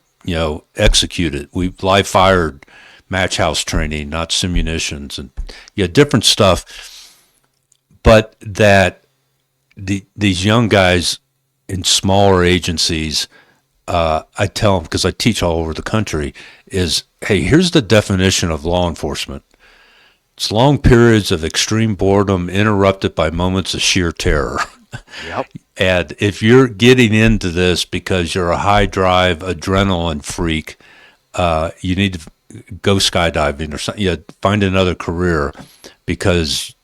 executed. We live fired match house training, not simunitions, and different stuff. But that these young guys in smaller agencies, I tell them because I teach all over the country, is hey, here's the definition of law enforcement. It's long periods of extreme boredom interrupted by moments of sheer terror. Yep. And if you're getting into this because you're a high drive adrenaline freak, you need to go skydiving or something. Find another career because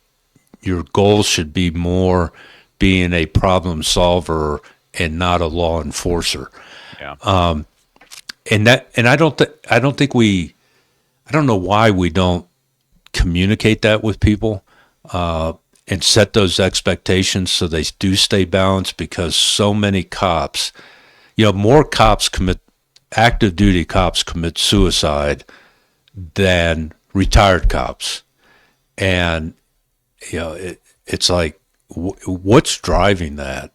your goal should be more being a problem solver and not a law enforcer. Yeah. And I don't think I don't know why we don't communicate that with people and set those expectations so they do stay balanced because so many cops, more active duty cops commit suicide than retired cops. And, it's like, what's driving that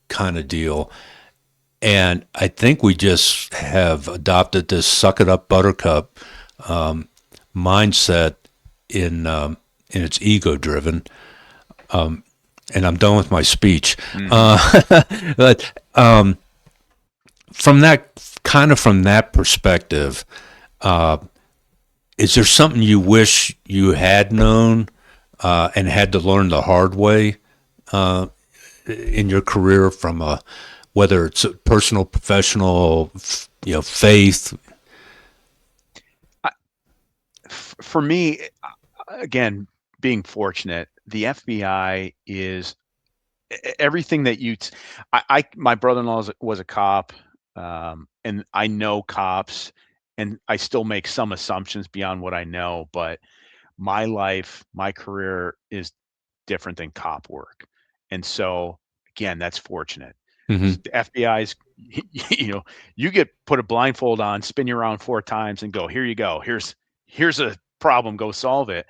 kind of deal? And I think we just have adopted this suck it up buttercup mindset in its ego driven. And I'm done with my speech. But from that perspective, is there something you wish you had known and had to learn the hard way in your career from whether it's a personal, professional, faith? For me, again, being fortunate, the FBI is everything that my brother-in-law was a cop, and I know cops, and I still make some assumptions beyond what I know, but my life, my career is different than cop work. And so, again, that's fortunate. Mm-hmm. The FBI's, you get put a blindfold on, spin you around 4 times and go, here you go. here's a problem, go solve it.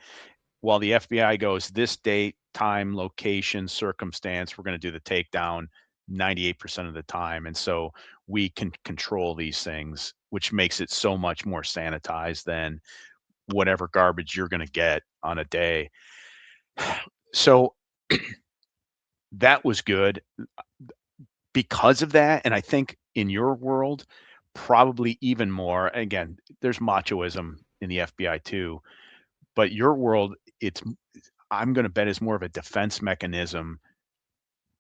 While the FBI goes, this date, time, location, circumstance, we're going to do the takedown 98% of the time. And so we can control these things, which makes it so much more sanitized than whatever garbage you're going to get on a day. So that was good because of that. And I think in your world, probably even more. Again, there's machoism in the FBI too, but your world, it's, I'm going to bet, is more of a defense mechanism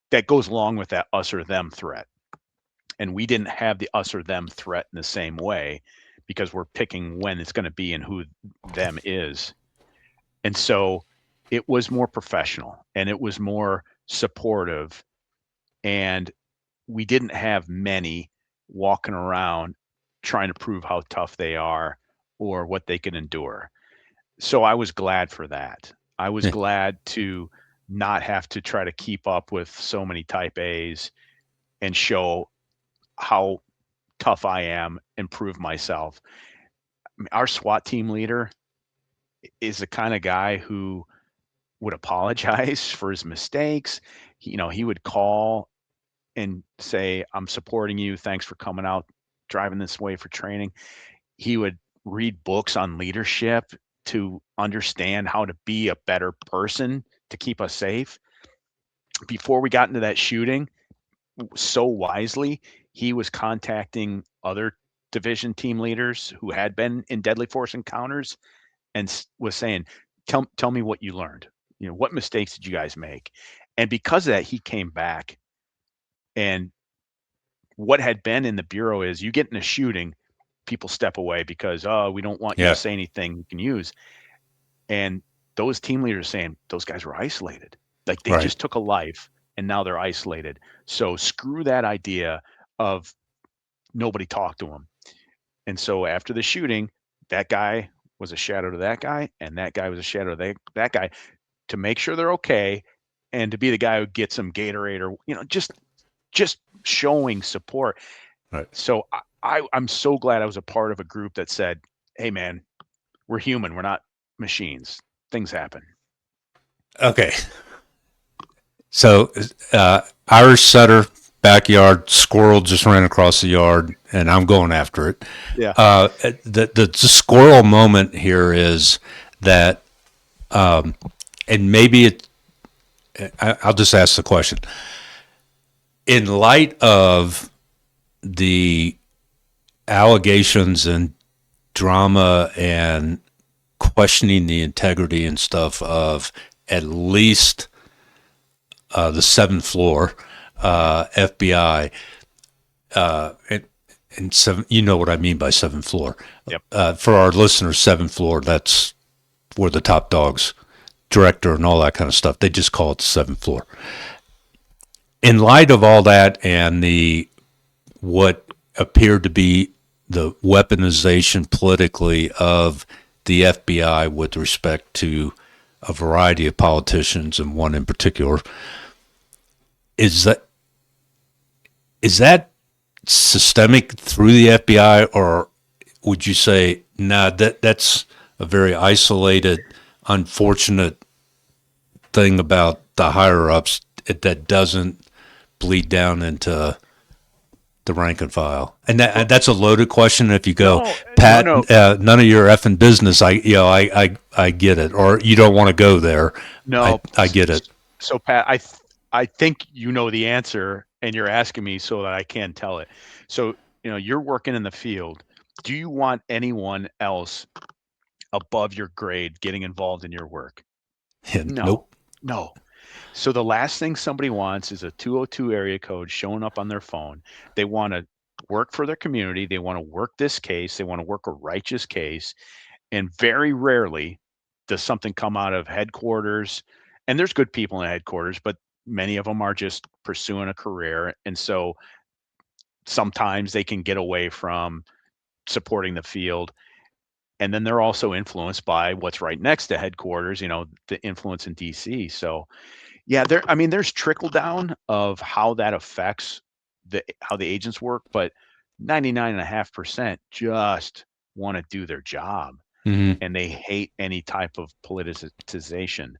that goes along with that us or them threat. And we didn't have the us or them threat in the same way because we're picking when it's going to be and who them is. And so it was more professional and it was more supportive. And we didn't have many walking around trying to prove how tough they are or what they can endure. So I was glad for that. I was glad to not have to try to keep up with so many type A's and show how tough I am and prove myself. Our SWAT team leader is the kind of guy who would apologize for his mistakes. He would call and say, I'm supporting you. Thanks for coming out, driving this way for training. He would read books on leadership to understand how to be a better person to keep us safe. Before we got into that shooting, so wisely, he was contacting other division team leaders who had been in deadly force encounters and was saying, tell me what you learned. What mistakes did you guys make? And because of that, he came back. And what had been in the bureau is you get in a shooting, people step away because, oh, we don't want you to Yeah. say anything you can use. And those team leaders saying those guys were isolated. Like they Right. just took a life and now they're isolated. So screw that idea of nobody talked to them. And so after the shooting, that guy was a shadow to that guy, and that guy was a shadow to that guy to make sure they're okay, and to be the guy who gets them Gatorade or just showing support. Right. So I'm so glad I was a part of a group that said, "Hey, man, we're human. We're not machines. Things happen." Okay. So, Irish setter, backyard, squirrel just ran across the yard, and I'm going after it. Yeah. The squirrel moment here is that, and maybe I'll just ask the question. In light of the allegations and drama and questioning the integrity and stuff of at least the seventh floor FBI, and seven, you know what I mean by seventh floor. Yep. For our listeners, seventh floor, that's where the top dogs, director, and all that kind of stuff. They just call it the seventh floor. In light of all that and the what appeared to be the weaponization politically of the FBI with respect to a variety of politicians and one in particular, is that systemic through the FBI, or would you say, nah, that's a very isolated, unfortunate thing about the higher ups that doesn't bleed down into the rank and file? And that's a loaded question. If you go, No, Pat, no. none of your effing business. I get it, or you don't want to go there. No. I get it. So Pat, I think you know the answer and you're asking me so that I can tell it. So, you're working in the field. Do you want anyone else above your grade getting involved in your work? No. Nope. No. So the last thing somebody wants is a 202 area code showing up on their phone. They want to work for their community. They want to work this case. They want to work a righteous case. And very rarely does something come out of headquarters. And there's good people in headquarters, but many of them are just pursuing a career. And so sometimes they can get away from supporting the field. And then they're also influenced by what's right next to headquarters, the influence in DC. So yeah, there's trickle down of how that affects how the agents work, but 99.5% just want to do their job. Mhm. and they hate any type of politicization.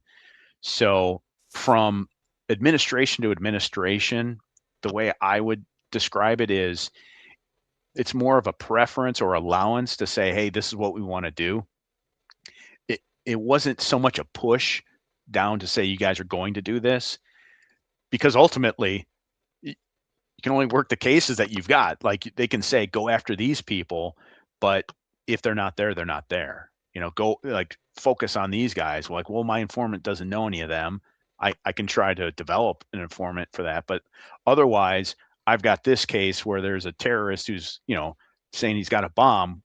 So from administration to administration, the way I would describe it is it's more of a preference or allowance to say, hey, this is what we want to do. It wasn't so much a push down to say you guys are going to do this, because ultimately you can only work the cases that you've got. Like they can say go after these people, but if they're not there, they're not there. Go like focus on these guys. Like, well, my informant doesn't know any of them. I can try to develop an informant for that, but otherwise, I've got this case where there's a terrorist who's saying he's got a bomb.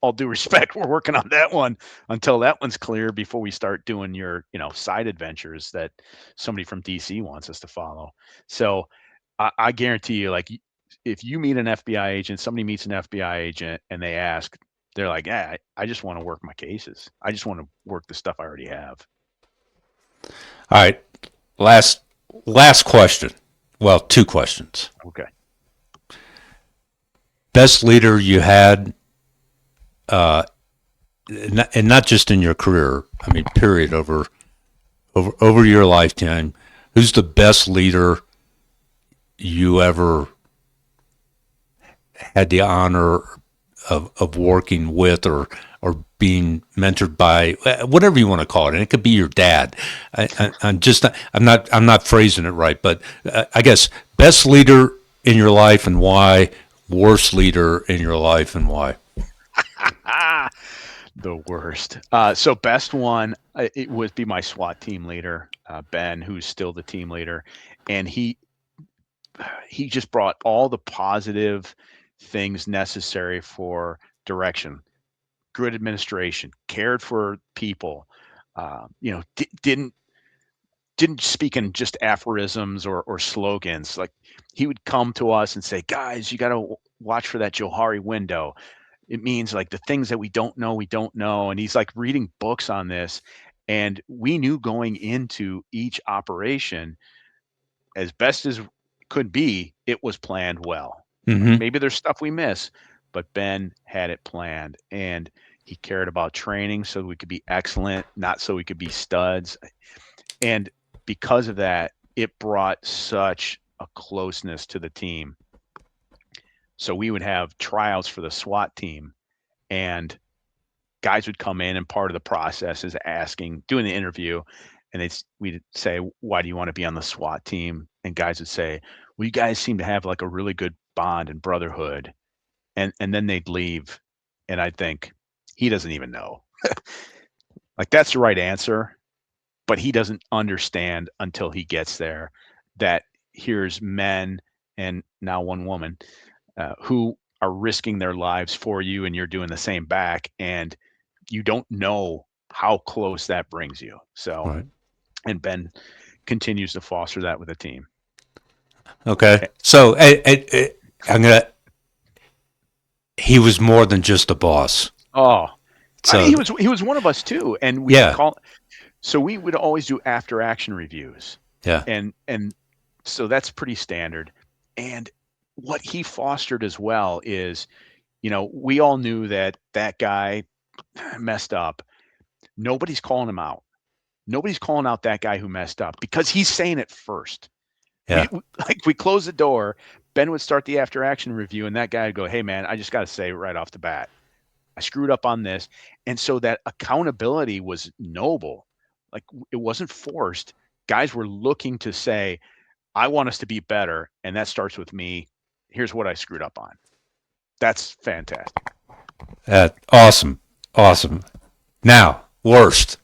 All due respect, we're working on that one until that one's clear before we start doing your, side adventures that somebody from DC wants us to follow. So I guarantee you, like, if you meet an FBI agent, somebody meets an FBI agent and they ask, they're like, yeah, I just want to work my cases. I just want to work the stuff I already have. All right. Last question. Well, two questions. Okay. Best leader you had, and not just in your career. I mean, period. Over your lifetime, who's the best leader you ever had the honor of working with, or being mentored by, whatever you want to call it, and it could be your dad. I'm not phrasing it right, but I guess best leader in your life and why, worst leader in your life and why. The worst. So best one, it would be my SWAT team leader, Ben, who's still the team leader, and he just brought all the positive things necessary for direction, good administration, cared for people. Didn't speak in just aphorisms or slogans. Like he would come to us and say, guys, you got to watch for that Johari window. It means like the things that we don't know. And he's like reading books on this. And we knew going into each operation, as best as could be, it was planned well. Like Mm-hmm. maybe there's stuff we miss, but Ben had it planned, and he cared about training so we could be excellent, not so we could be studs. And because of that, it brought such a closeness to the team. So we would have tryouts for the SWAT team, and guys would come in, and part of the process is doing the interview, and we'd say, why do you want to be on the SWAT team? And guys would say, well, you guys seem to have like a really good bond and brotherhood. And then they'd leave, and I'd think, he doesn't even know. Like that's the right answer, but he doesn't understand until he gets there that here's men, and now one woman, who are risking their lives for you, and you're doing the same back, and you don't know how close that brings you. So, Right. and Ben continues to foster that with the team. Okay. So I'm gonna. He was more than just a boss. Oh, So he was one of us too, and we yeah, call. So we would always do after action reviews, yeah, and so that's pretty standard. And what he fostered as well is, we all knew that guy messed up. Nobody's calling him out. Nobody's calling out that guy who messed up because he's saying it first. yeah. We close the door. Ben would start the after action review, and that guy would go, "Hey man, I just got to say right off the bat, I screwed up on this." And so that accountability was noble. Like it wasn't forced. Guys were looking to say, I want us to be better, and that starts with me. Here's what I screwed up on. That's fantastic. Awesome, awesome. Now, worst.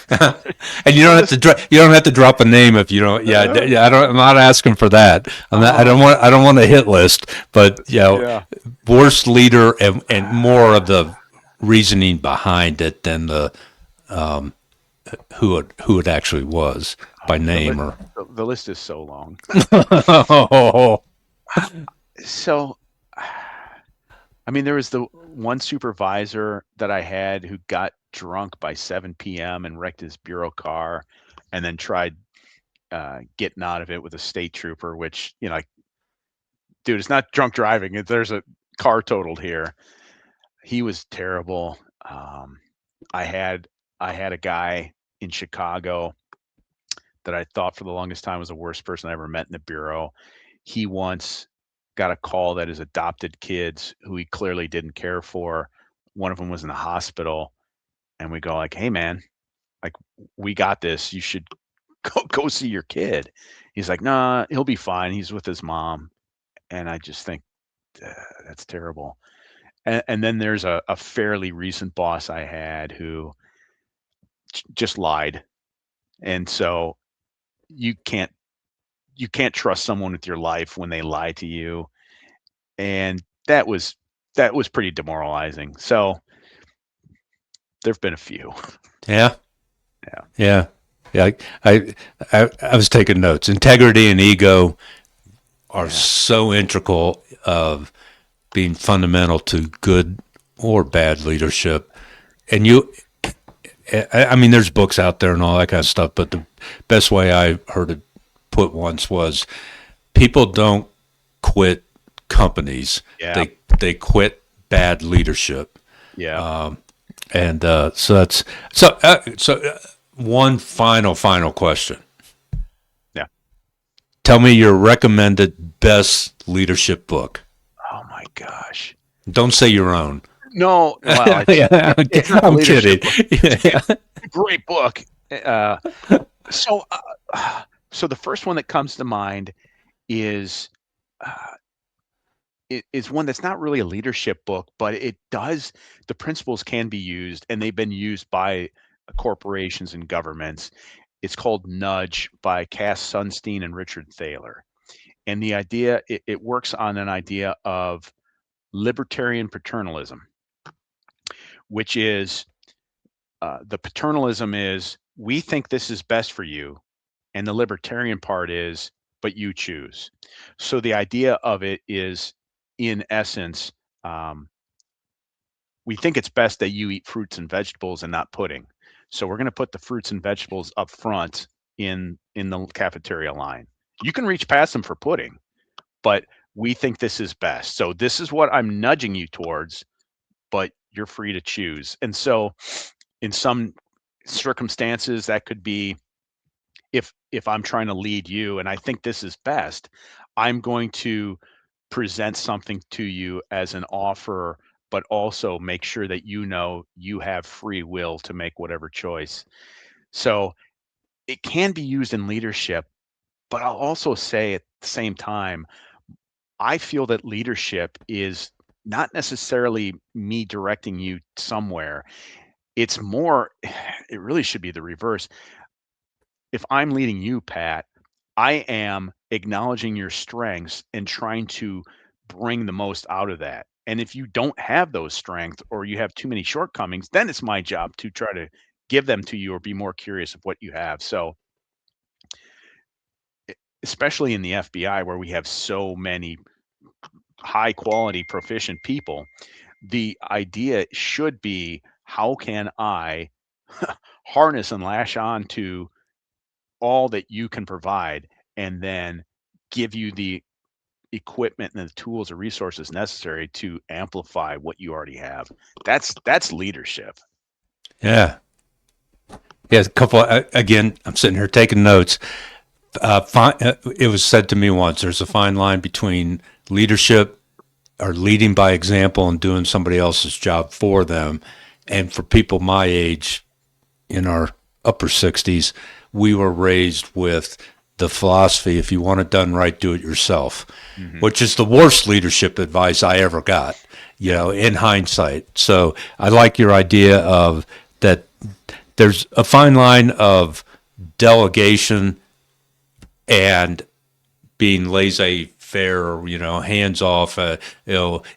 And you don't have to you don't have to drop a name if you don't. Yeah, yeah. I'm not asking for that. I don't want a hit list. But Yeah. worst leader, and more of the reasoning behind it than the who it actually was by name or. The list is so long. Oh, So, I mean, there was the one supervisor that I had who got drunk by 7 p.m. and wrecked his bureau car, and then tried getting out of it with a state trooper, which, like, dude, it's not drunk driving. There's a car totaled here. he was terrible. I had a guy in Chicago that I thought for the longest time was the worst person I ever met in the bureau. He once got a call that his adopted kids, who he clearly didn't care for, one of them was in the hospital, and we go like, "Hey, man, like we got this. You should go see your kid." He's like, "Nah, he'll be fine. He's with his mom." And I just think that's terrible. And then there's a fairly recent boss I had who just lied, and so you can't trust someone with your life when they lie to you, and that was pretty demoralizing. So there've been a few. Yeah. Yeah. Yeah. Yeah. I was taking notes. Integrity and ego are Yeah. so integral of being fundamental to good or bad leadership. And I mean, there's books out there and all that kind of stuff, but the best way I heard it put once was people don't quit companies. Yeah. They quit bad leadership. Yeah. And so that's one final question. Yeah. Tell me your recommended best leadership book. Oh my gosh. Don't say your own. No, well, Yeah, it's not a I'm leadership kidding. book. Yeah. Great book. So, so the first one that comes to mind is uh, is one that's not really a leadership book, but the principles can be used, and they've been used by corporations and governments. It's called Nudge by Cass Sunstein and Richard Thaler. And the idea, it works on an idea of libertarian paternalism, which is the paternalism is we think this is best for you, and the libertarian part is but you choose. So the idea of it is, in essence, um, we think it's best that you eat fruits and vegetables and not pudding. So we're going to put the fruits and vegetables up front in the cafeteria line. You can reach past them for pudding, but we think this is best. So this is what I'm nudging you towards, but you're free to choose. And so in some circumstances that could be, if I'm trying to lead you and I think this is best, I'm going to present something to you as an offer, but also make sure that you know you have free will to make whatever choice. So it can be used in leadership, but I'll also say at the same time, I feel that leadership is not necessarily me directing you somewhere. It's more, it really should be the reverse. If I'm leading you, Pat, I am acknowledging your strengths and trying to bring the most out of that. And if you don't have those strengths or you have too many shortcomings, then it's my job to try to give them to you or be more curious of what you have. So, especially in the FBI, where we have so many high quality, proficient people, the idea should be how can I harness and lash on to all that you can provide and then give you the equipment and the tools or resources necessary to amplify what you already have. That's leadership. Yeah. Yeah. A couple. Again, I'm sitting here taking notes. It was said to me once. There's a fine line between leadership or leading by example and doing somebody else's job for them. And for people my age, in our upper 60s, we were raised with the philosophy, if you want it done right, do it yourself, which is the worst leadership advice I ever got, in hindsight. So I like your idea of that there's a fine line of delegation and being laissez-faire, hands off. It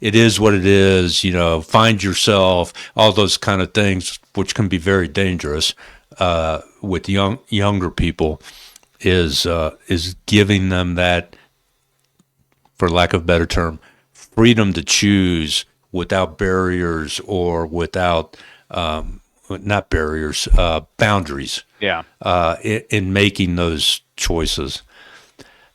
is what it is. Find yourself. All those kind of things, which can be very dangerous with younger people, is giving them that, for lack of a better term, freedom to choose without barriers or without not barriers, boundaries. Yeah. In making those choices.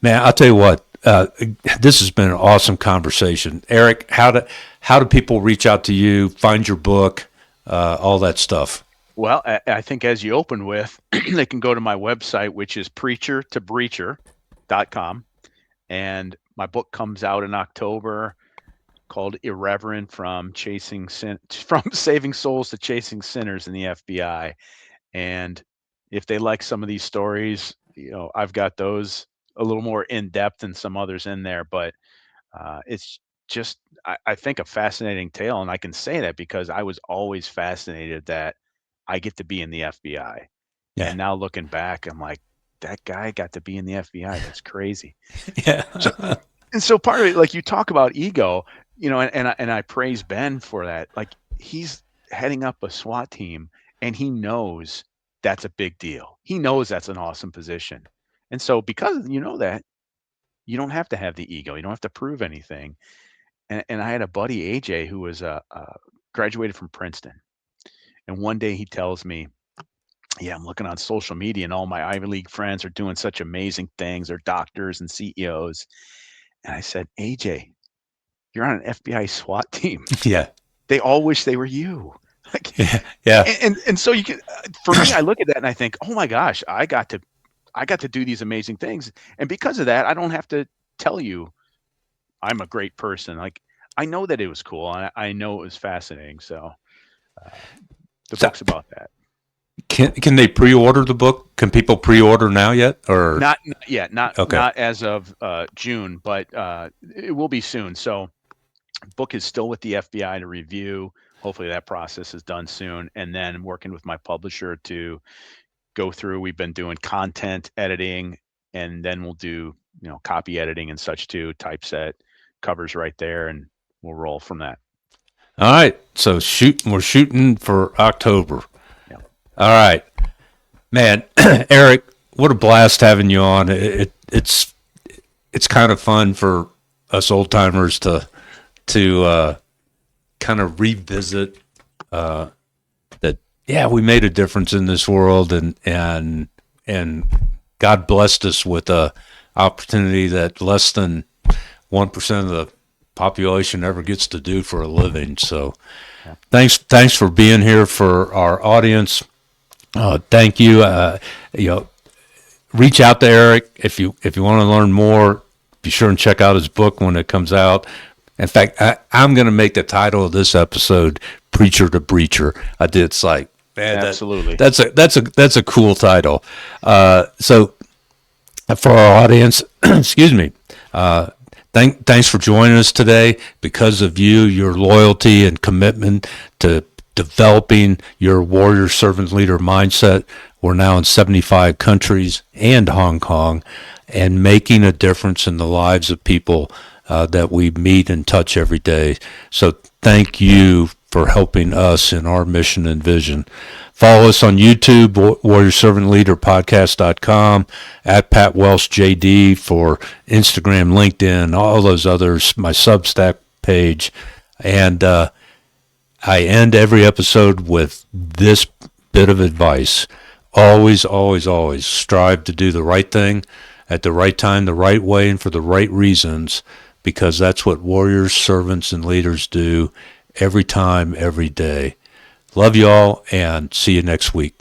Man, I'll tell you what, this has been an awesome conversation. Eric, how how do people reach out to you, find your book, all that stuff? Well, I think as you opened with, they can go to my website, which is preachertobreacher.com. And my book comes out in October, called Irreverend, from from saving souls to chasing sinners in the FBI. And if they like some of these stories, I've got those a little more in depth than some others in there, but it's just, I think, a fascinating tale. And I can say that because I was always fascinated that I get to be in the FBI. Yeah. And now looking back, I'm like, that guy got to be in the FBI. That's crazy. Yeah. So, and so part of it, like you talk about ego, and I praise Ben for that. Like, he's heading up a SWAT team, and he knows that's a big deal. He knows that's an awesome position. And so because that, you don't have to have the ego. You don't have to prove anything. And I had a buddy, AJ, who was graduated from Princeton. And one day he tells me, yeah, I'm looking on social media and all my Ivy League friends are doing such amazing things. They're doctors and CEOs. And I said, AJ, you're on an FBI SWAT team. Yeah. They all wish they were you. Like, Yeah. Yeah. And so you can, for me, I look at that and I think, oh my gosh, I got to do these amazing things. And because of that, I don't have to tell you I'm a great person. Like, I know that it was cool. And I know it was fascinating. So the book's about that. Can they pre-order the book? Can people pre-order now yet, or Not yet? Okay. Not as of June, but it will be soon. So, book is still with the FBI to review. Hopefully, that process is done soon, and then I'm working with my publisher to go through. We've been doing content editing, and then we'll do copy editing and such too. Typeset, covers right there, and we'll roll from that. All right. So we're shooting for October. Yeah. All right, man. Eric, what a blast having you on. It's kind of fun for us old timers to kind of revisit that. Yeah, we made a difference in this world, and God blessed us with a opportunity that less than 1% of the population ever gets to do for a living. So, thanks for being here for our audience. Thank you. Reach out to Eric if you want to learn more. Be sure and check out his book when it comes out. In fact, I'm going to make the title of this episode "Preacher to Breacher." It's like, man, absolutely, that's a cool title. So, for our audience, excuse me. Thanks for joining us today. Because of you, your loyalty and commitment to developing your warrior servant leader mindset, we're now in 75 countries and Hong Kong, and making a difference in the lives of people that we meet and touch every day. So thank you for helping us in our mission and vision. Follow us on YouTube, warriorservantleaderpodcast.com, at Pat Welsh JD for Instagram, LinkedIn, all those others, my Substack page. And I end every episode with this bit of advice. Always, always, always strive to do the right thing at the right time, the right way, and for the right reasons, because that's what warriors, servants, and leaders do every time, every day. Love you all, and see you next week.